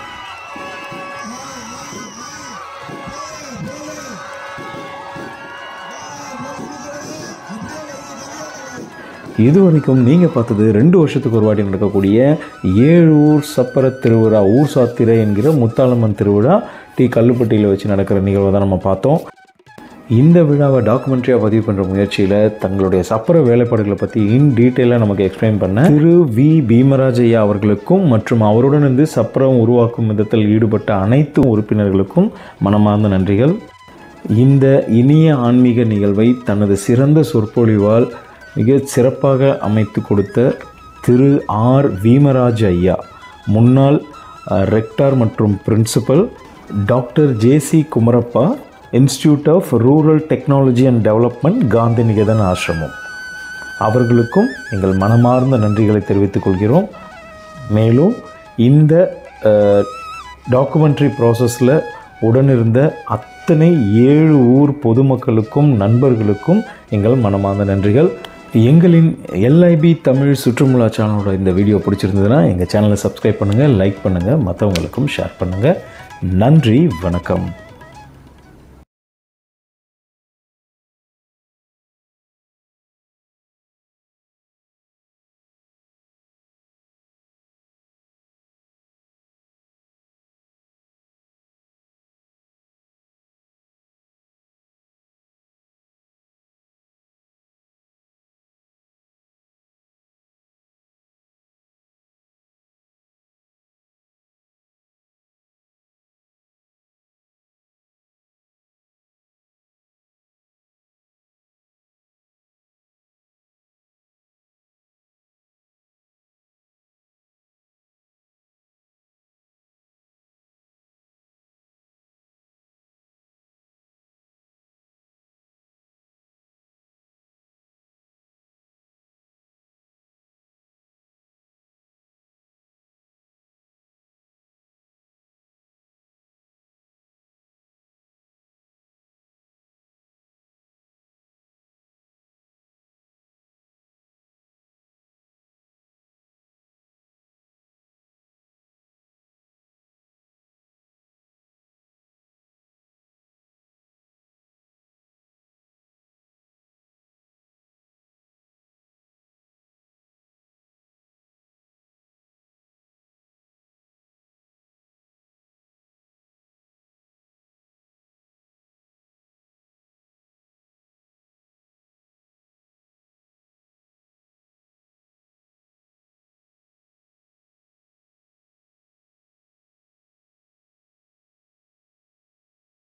இதுவரைக்கும் நீங்கள் பார்த்தது 2 வருஷத்துக்கு ஒரு வாட்டி நடக்கக்கூடிய 7 ஊர் சப்பர திருவிழா, ஊர் சாத்திரை என்கிற முத்தாலம்மன் திருவிழா கல்லுப்பட்டியில் வச்சு நடக்கிற நிகழ்வை தான் நம்ம பார்த்தோம். இந்த விழாவை டாக்குமெண்ட்ரியாக பதிவு பண்ணுற முயற்சியில் தங்களுடைய சப்பர வேலைப்பாடுகளை பற்றி டீட்டெயிலாக நமக்கு எக்ஸ்பிளைன் பண்ண திரு வி பீமராஜ் ஐயா அவர்களுக்கும் மற்றும் அவருடன் இருந்து சப்பரம் உருவாக்கும் விதத்தில் ஈடுபட்ட அனைத்து உறுப்பினர்களுக்கும் மனமார்ந்த நன்றிகள். இந்த இனிய ஆன்மீக நிகழ்வை தனது சிறந்த சொற்பொழிவால் மிக சிறப்பாக அமைத்து கொடுத்த திரு ஆர் பீமராஜ் ஐயா, முன்னாள் ரெக்டார் மற்றும் principal, doctor J C Kumarappa, institute of rural technology and development, Gandhi Niketan ஆசிரமம், அவர்களுக்கும் எங்கள் மனமார்ந்த நன்றிகளை தெரிவித்துக் கொள்கிறோம். மேலும் இந்த டாக்குமெண்ட்ரி ப்ராசஸில் உடனிருந்த அத்தனை 7 ஊர் பொதுமக்களுக்கும் நண்பர்களுக்கும் எங்கள் மனமார்ந்த நன்றிகள். எங்களின் எல்ஐபி தமிழ் சுற்றுமுலா சேனலோட இந்த வீடியோ பிடிச்சிருந்ததுன்னா எங்கள் சேனலை சப்ஸ்கிரைப் பண்ணுங்கள், லைக் பண்ணுங்கள், மற்றவங்களுக்கும் ஷேர் பண்ணுங்கள். நன்றி, வணக்கம்.